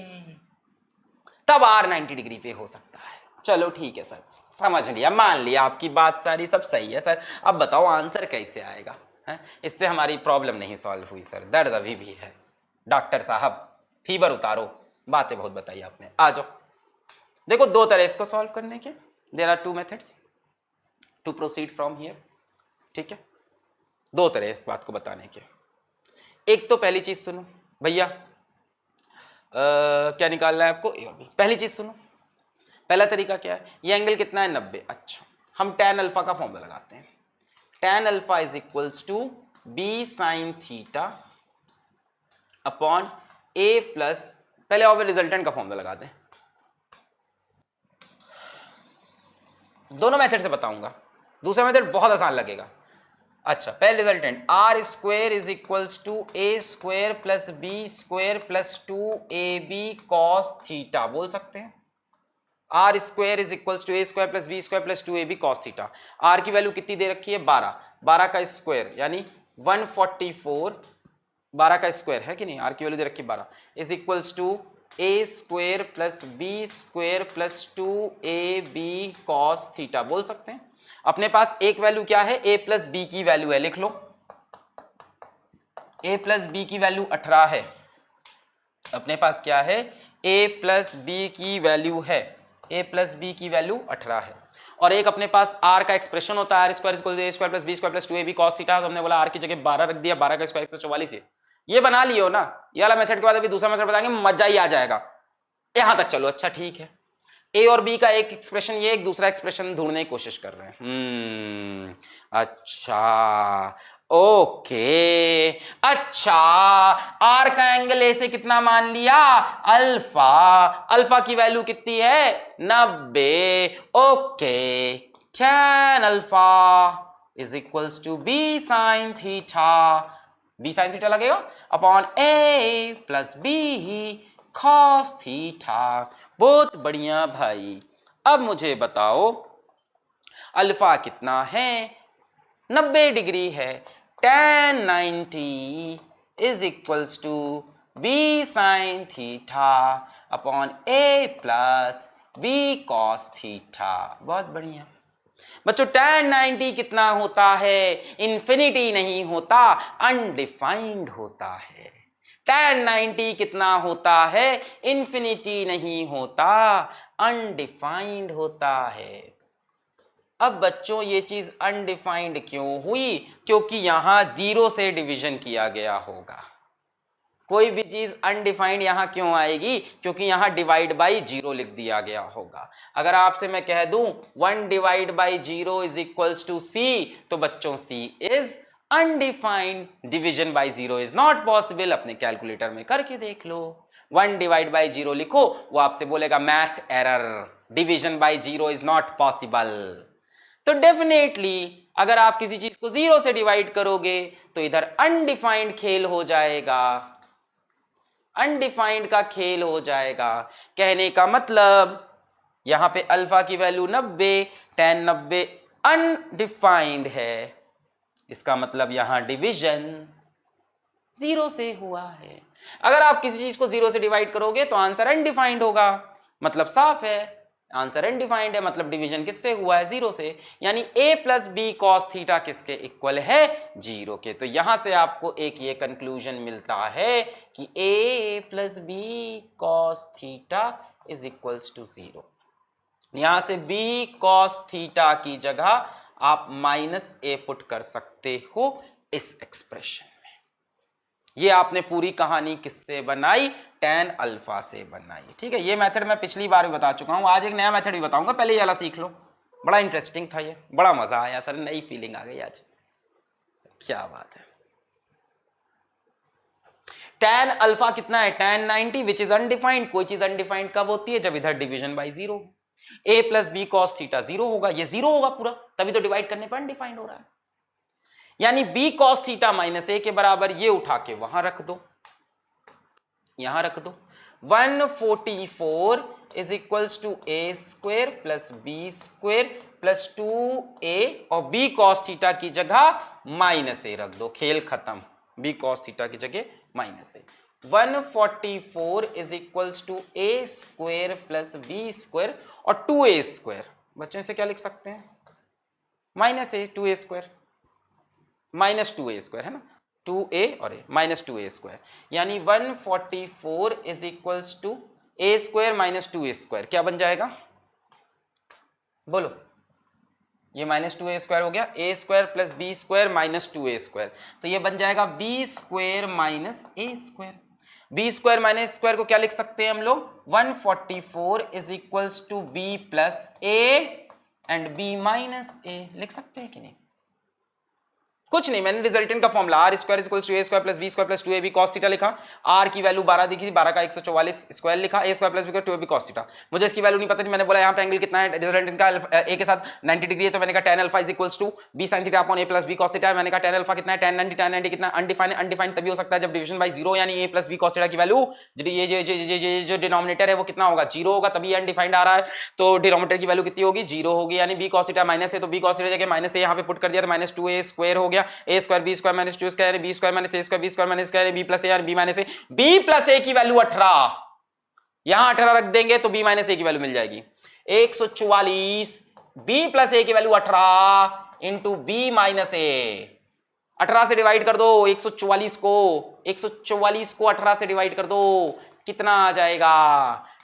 तब आर 90 डिग्री पे हो सकता है। चलो ठीक है सर, समझ लिया, मान लिया, आपकी बात सारी सब सही है सर। अब बताओ आंसर कैसे आएगा? है इससे हमारी प्रॉब्लम नहीं सॉल्व हुई सर, दर्द अभी भी है। डॉक्टर साहब फीवर उतारो, बातें बहुत बताई आपने, आ जाओ। देखो दो तरह इसको सॉल्व करने के, there are two methods to proceed from here, ठीक है? दो तरह इस बात को बताने के। एक तो पहली चीज सुनो भैया, क्या निकालना है आपको? ए और बी। पहली चीज सुनो, पहला तरीका क्या है? ये एंगल कितना है? 90। अच्छा, हम tan अल्फा का फॉर्मूला लगाते हैं। tan alpha is equals to B sine theta upon A plus, पहले और रिजल्टेंट का फॉर्मूला लगाते हैं। दोनों मेथड से बताऊंगा, दूसरा मेथड बहुत आसान लगेगा। अच्छा, पहले resultant r square is equals to a square plus B square plus 2ab cos theta, बोल सकते हैं। R square is equals to A square plus B square plus 2ab cos theta. R की value कितनी दे रखी है? 12, 12 का square यानी 144, 12 का स्क्वायर है कि नहीं? आर की वैल्यू दे रखी है 12, is equals to a square plus B square plus 2ab cos theta, बोल सकते हैं। अपने पास एक वैल्यू क्या है? a प्लस बी की वैल्यू है, लिख लो। a प्लस बी की वैल्यू 18 है। अपने पास क्या है? a प्लस बी की वैल्यू है, a प्लस बी की वैल्यू 18 है। और एक अपने पास r का एक्सप्रेशन होता है, are square equal to A square plus B square plus 2ab cos theta. तो हमने बोला r की जगह 12 रख दिया, 12 का स्क्वायर 144 है। ये बना लियो ना, ये वाला मेथड के बाद अभी दूसरा मेथड बताएंगे, मजा ही आ जाएगा। यहां तक चलो, अच्छा ठीक है। ए और बी का एक एक्सप्रेशन ये, एक दूसरा एक्सप्रेशन ढूंढने की कोशिश कर रहे हैं। अच्छा ओके, अच्छा आर का एंगल ए से कितना मान लिया? अल्फा। अल्फा की वैल्यू कितनी है? 90। Okay, tan alpha is equals to B sine theta, b sine theta लगेगा अपॉन ए प्लस बी कॉस थीटा। बहुत बढ़िया भाई। अब मुझे बताओ अल्फा कितना है? 90 डिग्री है। tan 90 is equals to B sine theta upon A plus B cos theta. बहुत बढ़िया बच्चों। tan 90 कितना होता है? इंफिनिटी नहीं होता, अनडिफाइंड होता है। tan 90 कितना होता है? इंफिनिटी नहीं होता, अनडिफाइंड होता है। अब बच्चों ये चीज अनडिफाइंड क्यों हुई? क्योंकि यहां 0 से डिवीजन किया गया होगा। कोई भी चीज अनडिफाइंड यहां क्यों आएगी? क्योंकि यहां डिवाइड बाई 0 लिख दिया गया होगा। अगर आपसे मैं कह दूं 1 divide by 0 is equals to c, तो बच्चों c is undefined, division by 0 is not possible. अपने कैलकुलेटर में करके देख लो, 1 डिवाइड बाई 0 लिखो, वो आपसे बोलेगा math error, division by 0 is not possible. तो डेफिनेटली अगर आप किसी चीज को 0 से डिवाइड करोगे तो इधर अनडिफाइंड खेल हो जाएगा, अनडिफाइंड का खेल हो जाएगा। कहने का मतलब यहां पे अल्फा की वैल्यू 90, tan 90 अनडिफाइंड है, इसका मतलब यहां डिवीजन 0 से हुआ है। अगर आप किसी चीज को 0 से डिवाइड करोगे तो आंसर अनडिफाइंड होगा, मतलब साफ है आंसर अनडिफाइंड है, मतलब डिवीजन किससे हुआ है? 0 से। यानी a plus B cos theta किसके इक्वल है? 0 के। तो यहां से आपको एक ये कंक्लूजन मिलता है कि a plus B cos theta is equals to 0। यहां से b कॉस थीटा की जगह आप माइनस a पुट कर सकते हो इस एक्सप्रेशन। ये आपने पूरी कहानी किससे बनाई? tan अल्फा से बनाई। ठीक है, ये मेथड मैं पिछली बार भी बता चुका हूं, आज एक नया मेथड भी बताऊंगा, पहले ये वाला सीख लो। बड़ा इंटरेस्टिंग था ये, बड़ा मजा आया सर, नई फीलिंग आ गई आज, क्या बात है। tan अल्फा कितना है? tan 90 which is undefined. कोई चीज अनडिफाइंड कब होती है? जब इधर division by 0। a plus B cos theta 0 होगा, ये 0 होगा पूरा, तभी तो डिवाइड करने पर अनडिफाइंड हो रहा है। यानी b cos theta minus a के बराबर, ये उठा के वहां रख दो, यहां रख दो। 144 is equals to a square plus B square plus 2a, और b cos थीटा की जगह माइनस a रख दो, खेल खत्म। b cos थीटा की जगह minus a। 144 is equals to a square plus B square और 2a स्क्वेयर, बच्चों इसे क्या लिख सकते हैं? Minus a, 2a square minus 2a square है ना, 2a और a माइनस 2a स्क्वायर। यानी 144 is equals to a square minus 2a square, क्या बन जाएगा? बोलो, ये माइनस 2a स्क्वायर हो गया, a square plus b square minus 2a square, तो ये बन जाएगा b square minus a square. b square minus square को क्या लिख सकते हैं हम लोग? 144 is equals to b plus a and b minus a, लिख सकते हैं कि नहीं? कुछ नहीं, मैंने रिजल्टेंट का formula R square equals to A square plus B square plus 2ab cos theta लिखा। आर की वैल्यू 12 दिखी थी, 12 का 144 स्क्वायर लिखा, A square plus B square 2ab cos theta. मुझे इसकी वैल्यू नहीं पता थी, मैंने बोला यहाँ पे एंगल कितना है रिजल्टेंट का, ए के साथ 90 डिग्री है, तो मैंने कहा tan alpha is equals to b sin theta upon a plus b cos theta. मैंने कहा tan अल्फा कितना है? tan 90 कितना? अनडिफाइंड। अनडिफाइंड तभी हो सकता है जब डिवीजन बाय 0, यानी a plus b cos theta की वैल्यू, ये जो डिनोमिनेटर है वो कितना होगा? 0 होगा, तभी अनडिफाइंड आ रहा है। तो डिनोमिनेटर की वैल्यू कितनी होगी? 0 होगी, यानी b cos थीटा माइनस है, तो b cos थीटा जगह माइनस a यहाँ पे पुट कर दिया, तो माइनस 2a स्क्वायर हो गया, a square b square minus 2 square b square minus a square b square minus square b plus a और b minus a। b plus a की वैल्यू 18, यहां 18 रख देंगे तो b माइनस a की value मिल जाएगी 144। b प्लस a की value 18 into b minus a, 18 से डिवाइड कर दो 144 को, 144 को 18 से डिवाइड कर दो, कितना आ जाएगा?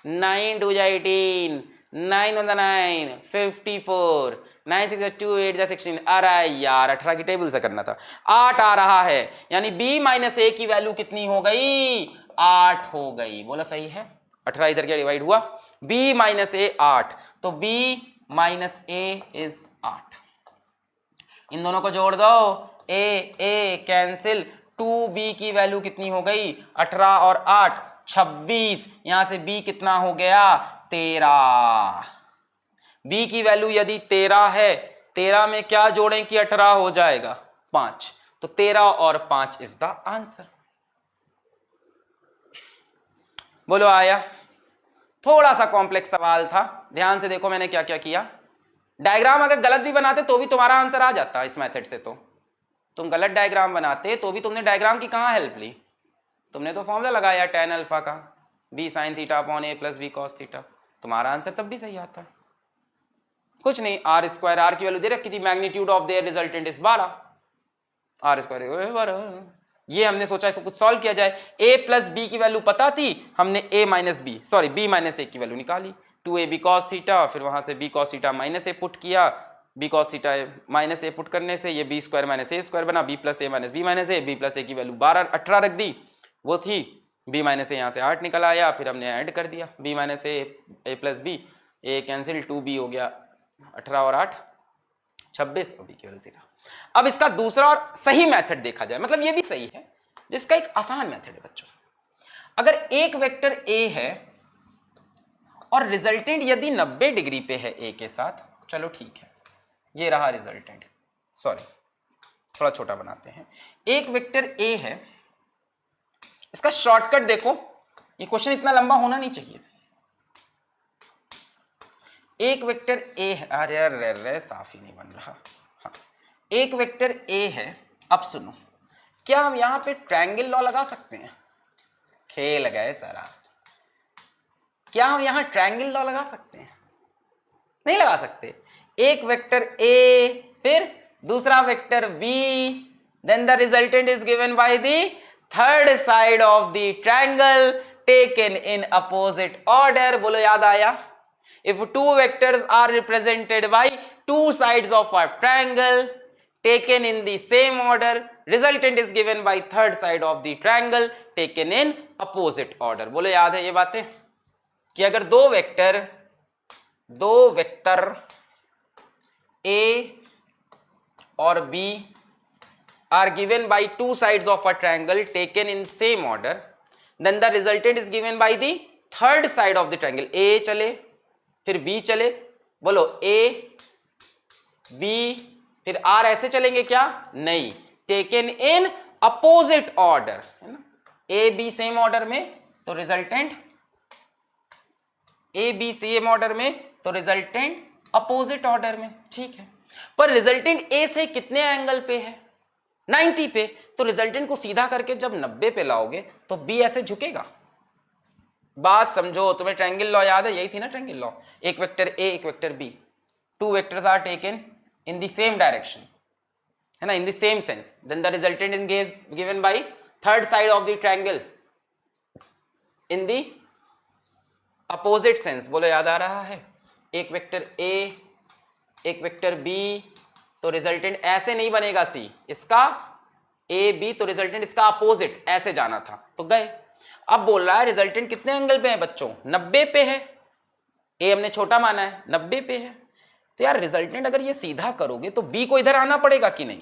9 2 18, 9 on the 9 54, 9 6 2 8 16। अरे यार 18 की टेबल से करना था, 8 आ रहा है, यानी b माइनस a की वैल्यू कितनी हो गई? 8 हो गई। बोला सही है, 18 इधर क्या डिवाइड हुआ? b माइनस a 8, तो b माइनस a इज 8। इन दोनों को जोड़ दो, a कैंसिल, 2b की वैल्यू कितनी हो गई? 18 और 8 26, यहां से b कितना हो गया? 13। b की वैल्यू यदि 13 है, 13 में क्या जोड़ें कि 18 हो जाएगा? 5, तो 13 और 5 इज द आंसर। बोलो आया? थोड़ा सा कॉम्प्लेक्स सवाल था, ध्यान से देखो मैंने क्या क्या किया। डायग्राम अगर गलत भी बनाते तो भी तुम्हारा आंसर आ जाता इस मेथड से। तो तुम गलत डायग्राम बनाते तो भी तुमने डायग्राम की कहां हेल्प ली? तुमने तो फॉर्मूला लगाया tan अल्फा का, b sin theta upon a plus B cos theta, तुम्हारा आंसर तब भी सही आता। कुछ नहीं, आर स्क्वायर, आर की वैल्यू दे रखी थी, magnitude of their resultant is 12, r square 12। ये हमने सोचा इसको कुछ सॉल्व किया जाए। a प्लस बी की वैल्यू पता थी, हमने a minus b sorry b minus a की वैल्यू निकाली, 2ab cos थीटा, फिर वहां से b cos theta minus a put किया, b cos theta minus a put करने से ये b square minus a square बना, b plus a minus b minus a, b plus a की वैल्यू 12 18 रख दी, वो थी b माइनस a, यहाँ से 8 निकल आया, फिर हमने ऐड कर दिया b minus a plus b, a cancel, 2b हो गया 18 और 8 26 और b की वैल्यू 13। अब इसका दूसरा और सही मेथड देखा जाए, मतलब ये भी सही है, जिसका एक आसान मेथड है बच्चों। अगर एक वेक्टर a है और रिजल्टेंट यदि 90 डिग्री पे है a के साथ, चलो ठीक है, ये रहा रिजल्टेंट, सॉरी थोड़ा छोटा बनाते हैं। एक वेक्टर a है, इसका शॉर्टकट देखो, ये क्वेश्चन इतना लंबा होना नहीं चाहिए। एक वेक्टर a है, अरे साफ ही नहीं बन रहा। हाँ, एक वेक्टर a है। अब सुनो, क्या हम यहां पे ट्रायंगल लॉ लगा सकते हैं? खेल गए सर आप। क्या हम यहां ट्रायंगल लॉ लगा सकते हैं? नहीं लगा सकते। एक वेक्टर ए फिर दूसरा vector b, then the resultant is given by the third side of the triangle taken in opposite order. बोलो याद आया? If two vectors are represented by two sides of a triangle taken in the same order, resultant is given by third side of the triangle taken in opposite order। बोलो याद है ये बातें कि अगर दो वेक्टर A और B are given by two sides of a triangle taken in same order, then the resultant is given by the third side of the triangle। A चले फिर बी चले, बोलो ए बी फिर are, ऐसे चलेंगे क्या? नहीं, टेकन इन अपोजिट ऑर्डर, है ना। ए बी सेम ऑर्डर में तो resultant, A B same order में तो रिजल्टेंट अपोजिट ऑर्डर में, ठीक है। पर रिजल्टेंट ए से कितने एंगल पे है? 90 पे। तो रिजल्टेंट को सीधा करके जब 90 पे लाओगे तो बी ऐसे झुकेगा। बात समझो, तुम्हें ट्रायंगल लॉ याद है? यही थी ना ट्रायंगल लॉ। एक वेक्टर ए एक vector b, two vectors are taken in the same direction, है ना, in the same sense, then the resultant is given by third side of the triangle in the opposite sense. बोलो याद आ रहा है? एक vector a एक vector B, तो resultant ऐसे नहीं बनेगा सी, इसका ए बी, तो रिजल्टेंट इसका अपोजिट ऐसे जाना था, तो गए। अब बोल रहा है रिजल्टेंट कितने एंगल पे है बच्चों? 90 पे है। ए हमने छोटा माना है, 90 पे है। तो यार रिजल्टेंट अगर ये सीधा करोगे तो बी को इधर आना पड़ेगा कि नहीं?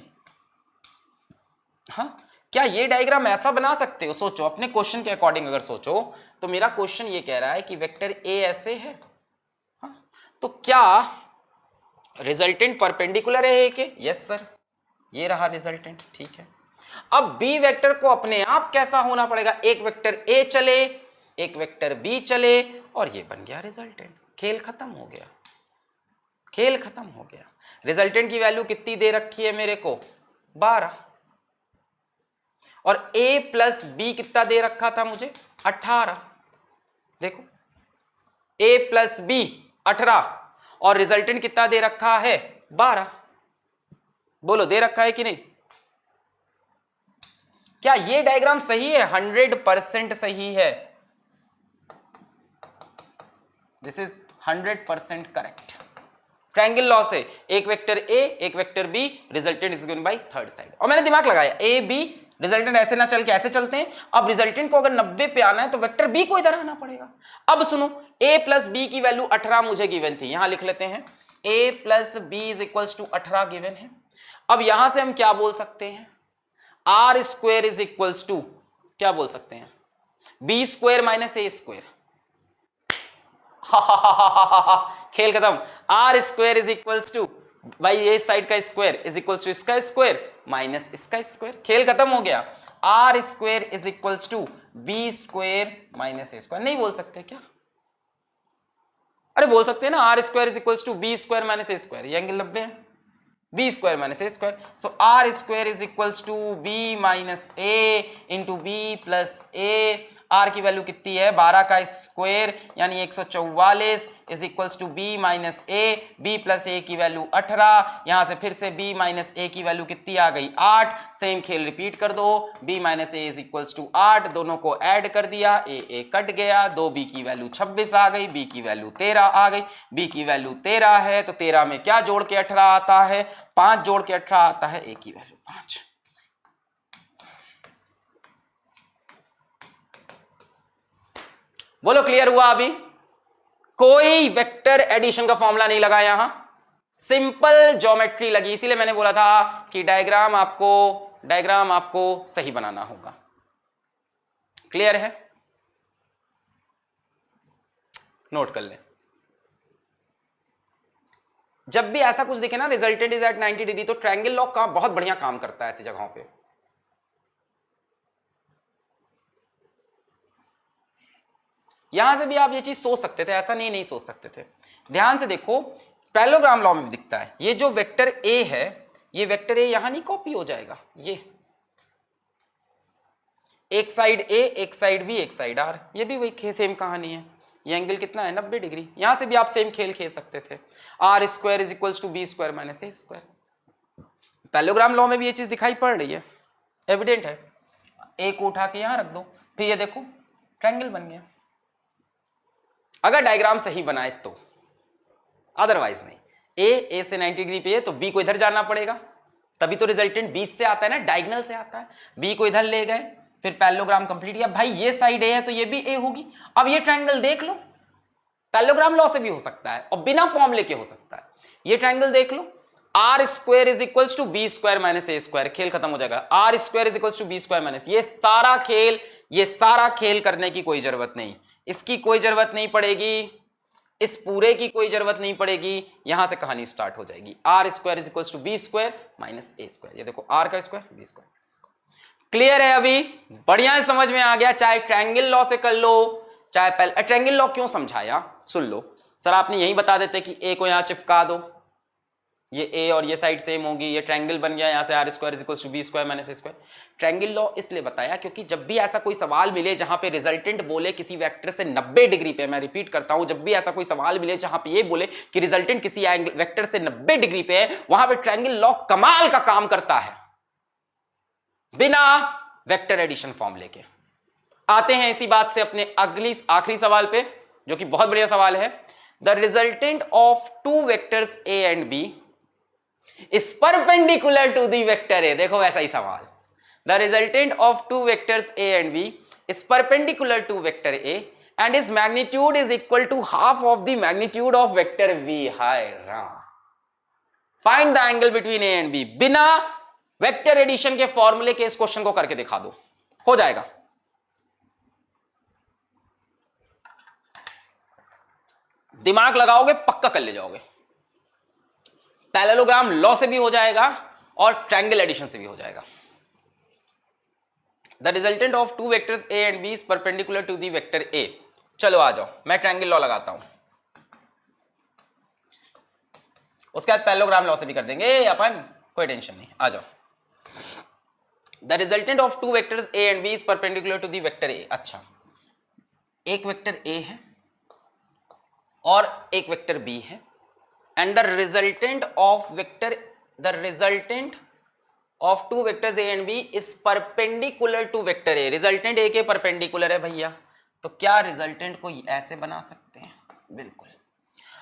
हाँ, क्या ये डायग्राम ऐसा बना सकते हो? सोचो अपने क्वेश्चन के अकॉर्डिंग अगर सोचो तो मेरा क्वेश्चन ये कह रहा है कि वेक्टर ए ऐसे है, हाँ, तो क्या रिजल्टेंट परपेंडिकुलर है ए के? यस सर, ये रहा रिजल्टेंट, ठीक है। अब बी वेक्टर को अपने आप कैसा होना पड़ेगा? एक वेक्टर ए चले एक वेक्टर बी चले और ये बन गया रिजल्टेंट। खेल खत्म हो गया, खेल खत्म हो गया। रिजल्टेंट की वैल्यू कितनी दे रखी है मेरे को? 12। और a प्लस बी कितना दे रखा था मुझे? 18। देखो a प्लस बी 18 और रिजल्टेंट कितना दे रखा है? 12। बोलो दे रखा है कि नहीं? क्या ये डायग्राम सही है? 100% सही है। This is 100% correct. Triangle law से एक वेक्टर ए एक vector b, resultant is given by third side. और मैंने दिमाग लगाया, ए बी रिजल्टेंट ऐसे ना चल के ऐसे चलते हैं। अब रिजल्टेंट को अगर 90 पे आना है तो वेक्टर बी को इधर आना पड़ेगा। अब सुनो, a प्लस बी की वैल्यू 18 मुझे गिवन थी, यहां लिख लेते हैं a plus b is equals to 18 given है। अब यहां से हम क्या बोल सकते हैं? R square is equals to क्या बोल सकते हैं? B square minus a square. खेल खत्म। R square is equals to भाई ये साइड का स्क्वायर इज इक्वल्स टू इसका स्क्वायर माइनस इसका स्क्वायर। खेल खत्म हो गया। R square is equals to b square minus A square. नहीं बोल सकते क्या? अरे बोल सकते हैं ना, r square is equals to B square minus A square. ये एंगल 90 है, b square minus A square. So r square is equals to b minus a into b plus a. R की वैल्यू कितनी है? 12 का square यानी 144 is equals to b minus a. B plus ए की value 18। यहां से फिर से बी माइनस ए की वैल्यू कितनी आ गई? 8। सेम खेल रिपीट कर दो। B minus a is equals to 8, दोनों को ऐड कर दिया, ए कट गया। 2b की वैल्यू 26 आ गई, बी की वैल्यू 13 आ गई। बी की वैल्यू 13 है तो 13 में क्या जोड़ के 18 आता है? 5 जोड़ के 18 आता है, ए की वैल्यू 5। बोलो क्लियर हुआ? अभी कोई वेक्टर एडिशन का फॉर्मूला नहीं लगा, यहां सिंपल ज्योमेट्री लगी। इसीलिए मैंने बोला था कि डायग्राम आपको सही बनाना होगा। क्लियर है? नोट कर ले। जब भी ऐसा कुछ दिखे ना रिजल्टेंट इज एट 90 डिग्री, तो ट्रायंगल लॉ का बहुत बढ़िया काम करता है ऐसी जगहों पे। यहां से भी आप ये चीज सोच सकते थे, ऐसा नहीं सोच सकते थे। ध्यान से देखो, पैरेललोग्राम लॉ में भी दिखता है। ये जो वेक्टर ए है, ये वेक्टर ए यहां नहीं कॉपी हो जाएगा। ये एक साइड ए एक साइड बी एक साइड आर, ये भी वही सेम कहानी है। ये एंगल कितना है 90 डिग्री। यहां से भी आप सेम खेल खेल सकते थे, r square is equals to B square minus A square. Parallelogram law में भी ये चीज दिखाई पड़ रही है, एविडेंट है। ए को उठा के यहां रख दो, फिर ये देखो ट्रायंगल बन गया, अगर डायग्राम सही बनाए तो, अदरवाइज नहीं। ए से 90 डिग्री पे है तो बी को इधर जाना पड़ेगा, तभी तो रिजल्टेंट 20 से आता है ना, डायगोनल से आता है। बी को इधर ले गए, फिर पैरेललोग्राम कंप्लीट किया। भाई ये साइड ए है तो ये भी ए होगी। अब ये ट्रायंगल देख लो, पैरेललोग्राम लॉ से भी हो सकता है और बिना फॉर्मूले के हो सकता है। ये ट्रायंगल देख लो, R square is equals to B square minus A square, खेल खत्म हो जाएगा। R square is equals to B square minus, ये सारा खेल करने की कोई जरूरत नहीं, इसकी कोई जरूरत नहीं पड़ेगी, इस पूरे की कोई जरूरत नहीं पड़ेगी। यहां से कहानी स्टार्ट हो जाएगी। R square is equals to B square minus A square, ये देखो आर का स्क्वायर बी स्क्वायर। क्लियर है? अभी बढ़िया समझ में आ गया। चाहे ट्रायंगल लॉ से कर लो, चाहे ट्रायंगल लॉ क्यों समझाया सुन लो। सर आपने यही बता देते कि ए को यहां चिपका दो, ये ए और ये साइड सेम होगी, ये ट्रायंगल बन गया, यहां से r square is equals to B square minus A square. Triangle law इसलिए बताया क्योंकि जब भी ऐसा कोई सवाल मिले जहां पे रिजल्टेंट बोले किसी वेक्टर से 90 डिग्री पे, मैं रिपीट करता हूं, जब भी ऐसा कोई सवाल मिले जहां पे ये बोले कि रिजल्टेंट किसी वेक्टर से 90 डिग्री पे है, वहां पे ट्रायंगल लॉ कमाल का काम करता है, बिना वेक्टर एडिशन फॉर्मूले के। आते हैं इसी बात से अपने आखिरी सवाल पे, जो कि बहुत बढ़िया सवाल है। The resultant of two vectors A and b is perpendicular to the vector A। देखो वैसा ही सवाल, the resultant of two vectors A and B is perpendicular to vector A and its magnitude is equal to half of the magnitude of vector B। Hi Ram, find the angle between A and B। बिना vector addition के फॉर्मूले के इस question को करके दिखा दो, हो जाएगा। दिमाग लगाओगे पक्का कर ले जाओगे। पैरेललोग्राम लॉ से भी हो जाएगा और ट्रायंगल एडिशन से भी हो जाएगा। The resultant of two vectors A and B is perpendicular to the vector a. चलो आ जाओ, मैं ट्रायंगल लॉ लगाता हूं, उसके बाद पैरेललोग्राम लॉ से भी कर देंगे अपन, कोई टेंशन नहीं, आ जाओ। The resultant of two vectors A and B is perpendicular to the vector ए। अच्छा, एक वेक्टर ए है और एक वेक्टर बी है, and the resultant of two vectors A and B is perpendicular to vector A। Resultant A के perpendicular है भैया, तो क्या रिजल्टेंट को ऐसे बना सकते हैं? बिल्कुल।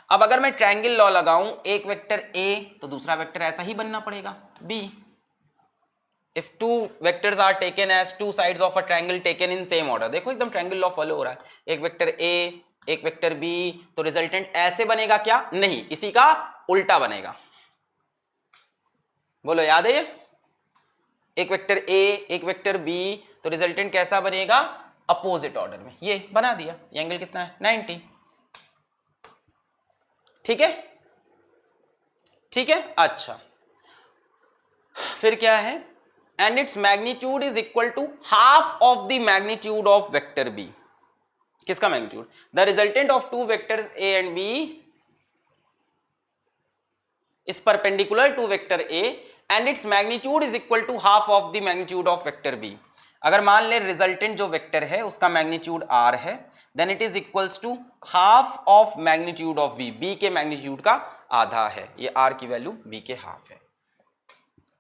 अब अगर मैं ट्रायंगल लॉ लगाऊं, एक वेक्टर A तो दूसरा वेक्टर ऐसा ही बनना पड़ेगा B। if two vectors are taken as two sides of a triangle taken in same order, देखो एकदम ट्रायंगल लॉ फॉलो हो रहा है, एक वेक्टर A एक वेक्टर बी, तो रिजल्टेंट ऐसे बनेगा क्या? नहीं, इसी का उल्टा बनेगा। बोलो याद है ये? एक वेक्टर ए एक वेक्टर बी, तो रिजल्टेंट कैसा बनेगा? अपोजिट ऑर्डर में। ये बना दिया, ये एंगल कितना है? 90। ठीक है, ठीक है। अच्छा, फिर क्या है? And its magnitude is equal to half of the magnitude of vector B. किसका magnitude? The resultant of two vectors A and B is perpendicular to vector A and its magnitude is equal to half of the magnitude of vector B. अगर मान ले resultant जो vector है उसका magnitude R है, then it is equals to half of magnitude of B. B के magnitude का आधा है, ये आर की वैल्यू बी के हाफ है।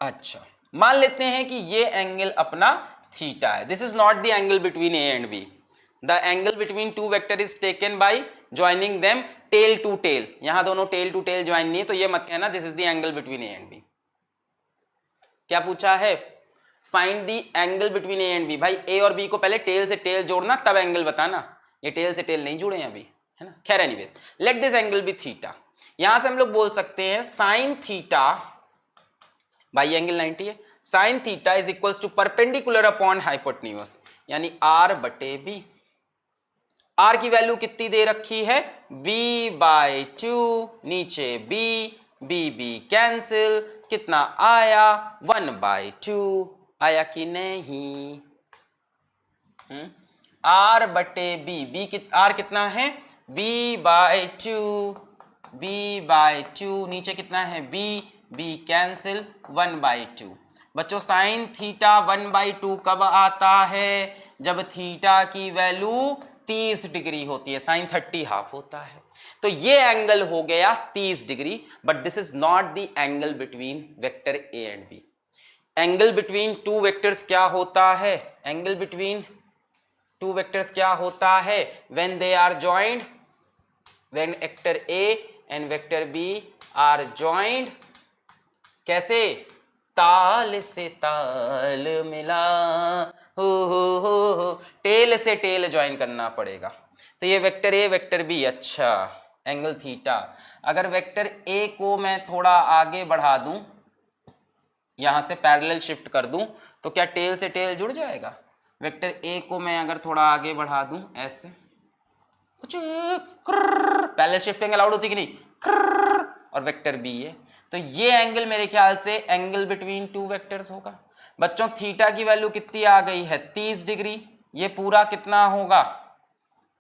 अच्छा, मान लेते हैं कि ये एंगल अपना थीटा है। This is not the angle between A and b. The angle between two vector is taken by joining them tail to tail। यहां दोनों tail to tail ज्वाइन नहीं है, तो ये मत कहना this is the angle between A and B। क्या पूछा है? Find the angle between A and B। भाई A और B को पहले tail से tail जोड़ना, तब एंगल बताना। ये tail से tail नहीं जुड़े हैं अभी, है ना? खैर anyways, let this angle be theta। यहां से हम लोग बोल सकते हैं sin थीटा, भाई ये एंगल 90 है, sin theta is equals to perpendicular upon hypotenuse, यानी R बटे B। आर की वैल्यू कितनी दे रखी है? b/2, नीचे b कैंसिल, कितना आया? 1/2 आया कि नहीं? आर बटे बी, आर कितना है? b/2, नीचे कितना है? b cancel, 1/2। बच्चों साइन थीटा 1/2 कब आता है? जब थीटा की वैल्यू 30 डिग्री होती है, साइन 30 हाफ होता है। तो ये एंगल हो गया 30 degree, but this is not the angle between vector A and B. Angle between two vectors क्या होता है? एंगल बिटवीन टू वेक्टर्स क्या होता है? When they are joined, when vector A and vector B are joined, कैसे? ताल से ताल मिला, हो, टेल से टेल ज्वाइन करना पड़ेगा। तो ये वेक्टर ए वेक्टर बी, अच्छा एंगल थीटा। अगर वेक्टर ए को मैं थोड़ा आगे बढ़ा दूं, यहां से पैरेलल शिफ्ट कर दूं, तो क्या टेल से टेल जुड़ जाएगा? वेक्टर ए को मैं अगर थोड़ा आगे बढ़ा दूं ऐसे, कुछ पैरेलल शिफ्टिंग अलाउड होती कि नहीं? और वेक्टर बी है, तो ये एंगल मेरे ख्याल से एंगल बिटवीन टू वेक्टर्स होगा। बच्चों थीटा की वैल्यू कितनी आ गई है? 30 डिग्री। ये पूरा कितना होगा?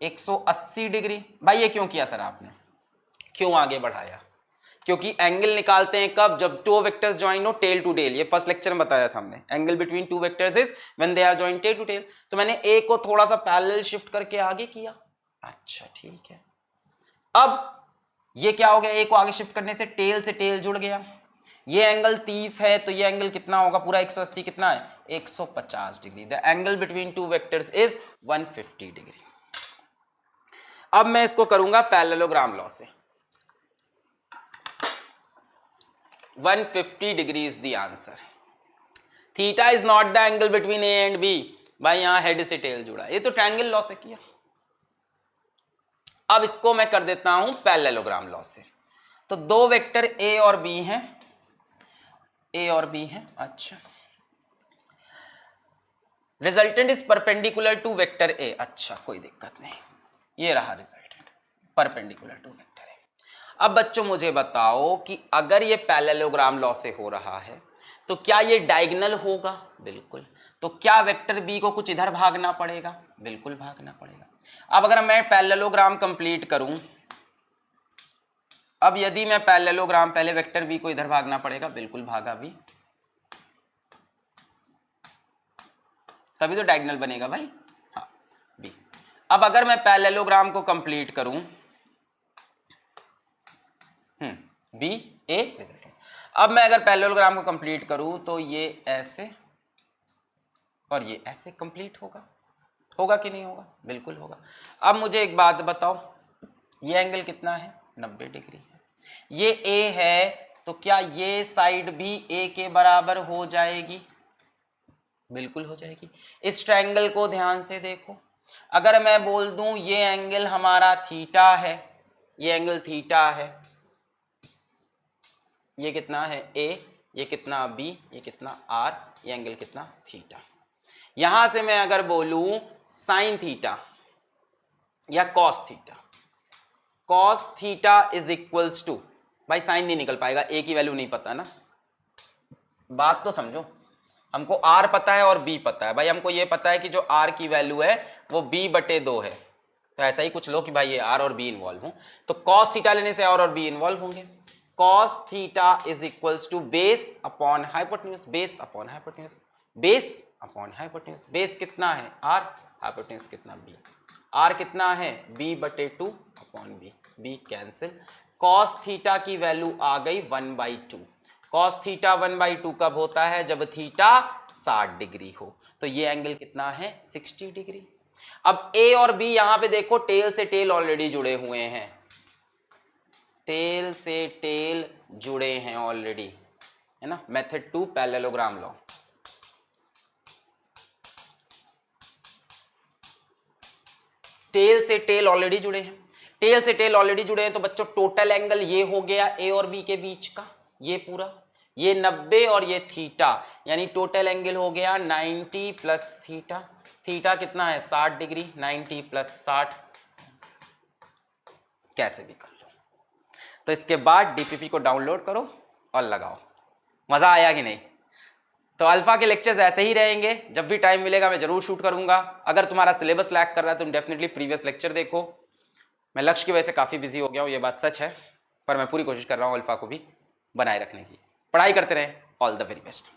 180 डिग्री। भाई ये क्यों किया सर आपने? क्यों आगे बढ़ाया? क्योंकि एंगल निकालते हैं कब? जब टू वेक्टर्स ज्वाइन हो टेल टू टेल। ये फर्स्ट लेक्चर में बताया था हमने, angle between two vectors is when they are join tail to tail. तो मैंने ए को थोड़ा सा पैरेलल शिफ्ट करके आगे किया। अच्छा ठीक है, अब ये क्या हो गया? ए को आगे शिफ्ट करने से टेल जुड़ गया। ये एंगल 30 है, तो ये एंगल कितना होगा? पूरा 180 कितना है? 150 degree. The angle between two vectors is 150 degree. अब मैं इसको करूंगा पैरेललोग्राम लॉ से। 150 degree is the answer. Theta is not the angle between A and B. भाई यहां हेड से टेल जुड़ा, ये तो ट्रायंगल लॉ से किया। अब इसको मैं कर देता हूं पैरेललोग्राम लॉ से। तो दो वेक्टर ए और बी हैं, ए और बी हैं। अच्छा, resultant is perpendicular to vector ए। अच्छा कोई दिक्कत नहीं, ये रहा resultant, perpendicular to vector A. अब बच्चों मुझे बताओ कि अगर ये पैरेललोग्राम लॉ से हो रहा है तो क्या ये डायगोनल होगा? बिल्कुल। तो क्या वेक्टर बी को कुछ इधर भागना पड़ेगा? बिल्कुल भागना पड़ेगा। अब अगर मैं पैरेललोग्राम कंप्लीट करूं, अब यदि मैं पैरेललोग्राम, पहले वेक्टर बी को इधर भागना पड़ेगा, बिल्कुल भागा भी, तभी तो डायगोनल बनेगा भाई। हाँ बी। अब अगर मैं पैरेललोग्राम को कंप्लीट करूं, बी ए रिजल्टेंट। अब मैं अगर पैरेललोग्राम को कंप्लीट करूं तो ये ऐसे और ये ऐसे कंप्लीट होगा। होगा कि नहीं होगा? बिल्कुल होगा। अब मुझे एक बात बताओ, ये एंगल कितना है? 90 डिग्री है। ये ए है, तो क्या ये साइड भी ए के बराबर हो जाएगी? बिल्कुल हो जाएगी। इस ट्रायंगल को ध्यान से देखो, अगर मैं बोल दूं ये एंगल हमारा थीटा है, ये एंगल थीटा है, ये कितना है? ए, ये कितना बी, ये कितना आर, ये एंगल कितना? थीटा। यहां से मैं अगर बोलूं साइन थीटा या cos theta, cos theta is equals to, भाई साइन नहीं निकल पाएगा, ए की वैल्यू नहीं पता ना, बात तो समझो। हमको आर पता है और बी पता है। भाई हमको ये पता है कि जो आर की वैल्यू है वो b/2 है, तो ऐसा ही कुछ लो कि भाई ये आर और बी इन्वॉल्व हो, तो कॉस थीटा लेने से आर और बी इन्वॉल्व होंगे। Cos theta is equals to base upon hypotenuse, base upon hypotenuse, base upon hypotenuse. Base कितना है? आर, हाइपोटेन्यूज कितना? बी। आर कितना है? b/2 upon B, B cancel. Cos theta की वैल्यू आ गई 1/2। कॉस थीटा 1/2 कब होता है? जब थीटा 60 डिग्री हो। तो ये एंगल कितना है? 60 डिग्री। अब ए और बी यहां पे देखो टेल से टेल ऑलरेडी जुड़े हुए हैं, टेल से टेल जुड़े हैं ऑलरेडी, है ना। Method 2 parallelogram law. टेल से टेल ऑलरेडी जुड़े हैं, टेल से टेल ऑलरेडी जुड़े हैं, तो बच्चों टोटल एंगल ये हो गया ए और बी के बीच का, ये पूरा, ये 90 और ये थीटा, यानी टोटल एंगल हो गया 90 प्लस थीटा। थीटा कितना है? 60 डिग्री। 90 प्लस 60, कैसे भी कर लो। तो इसके बाद डीपीपी को डाउनलोड करो और लगाओ। मजा आया कि नहीं? तो अल्फा के लेक्चर्स ऐसे ही रहेंगे, जब भी टाइम मिलेगा मैं जरूर शूट करूंगा। अगर तुम्हारा सिलेबस लैक कर रहा है तो तुम डेफिनेटली प्रीवियस लेक्चर देखो। मैं लक्ष्य की वजह से काफ़ी बिजी हो गया हूँ, ये बात सच है, पर मैं पूरी कोशिश कर रहा हूँ अल्फा को भी बनाए रखने की। पढ़ाई करते रहें। All the very best.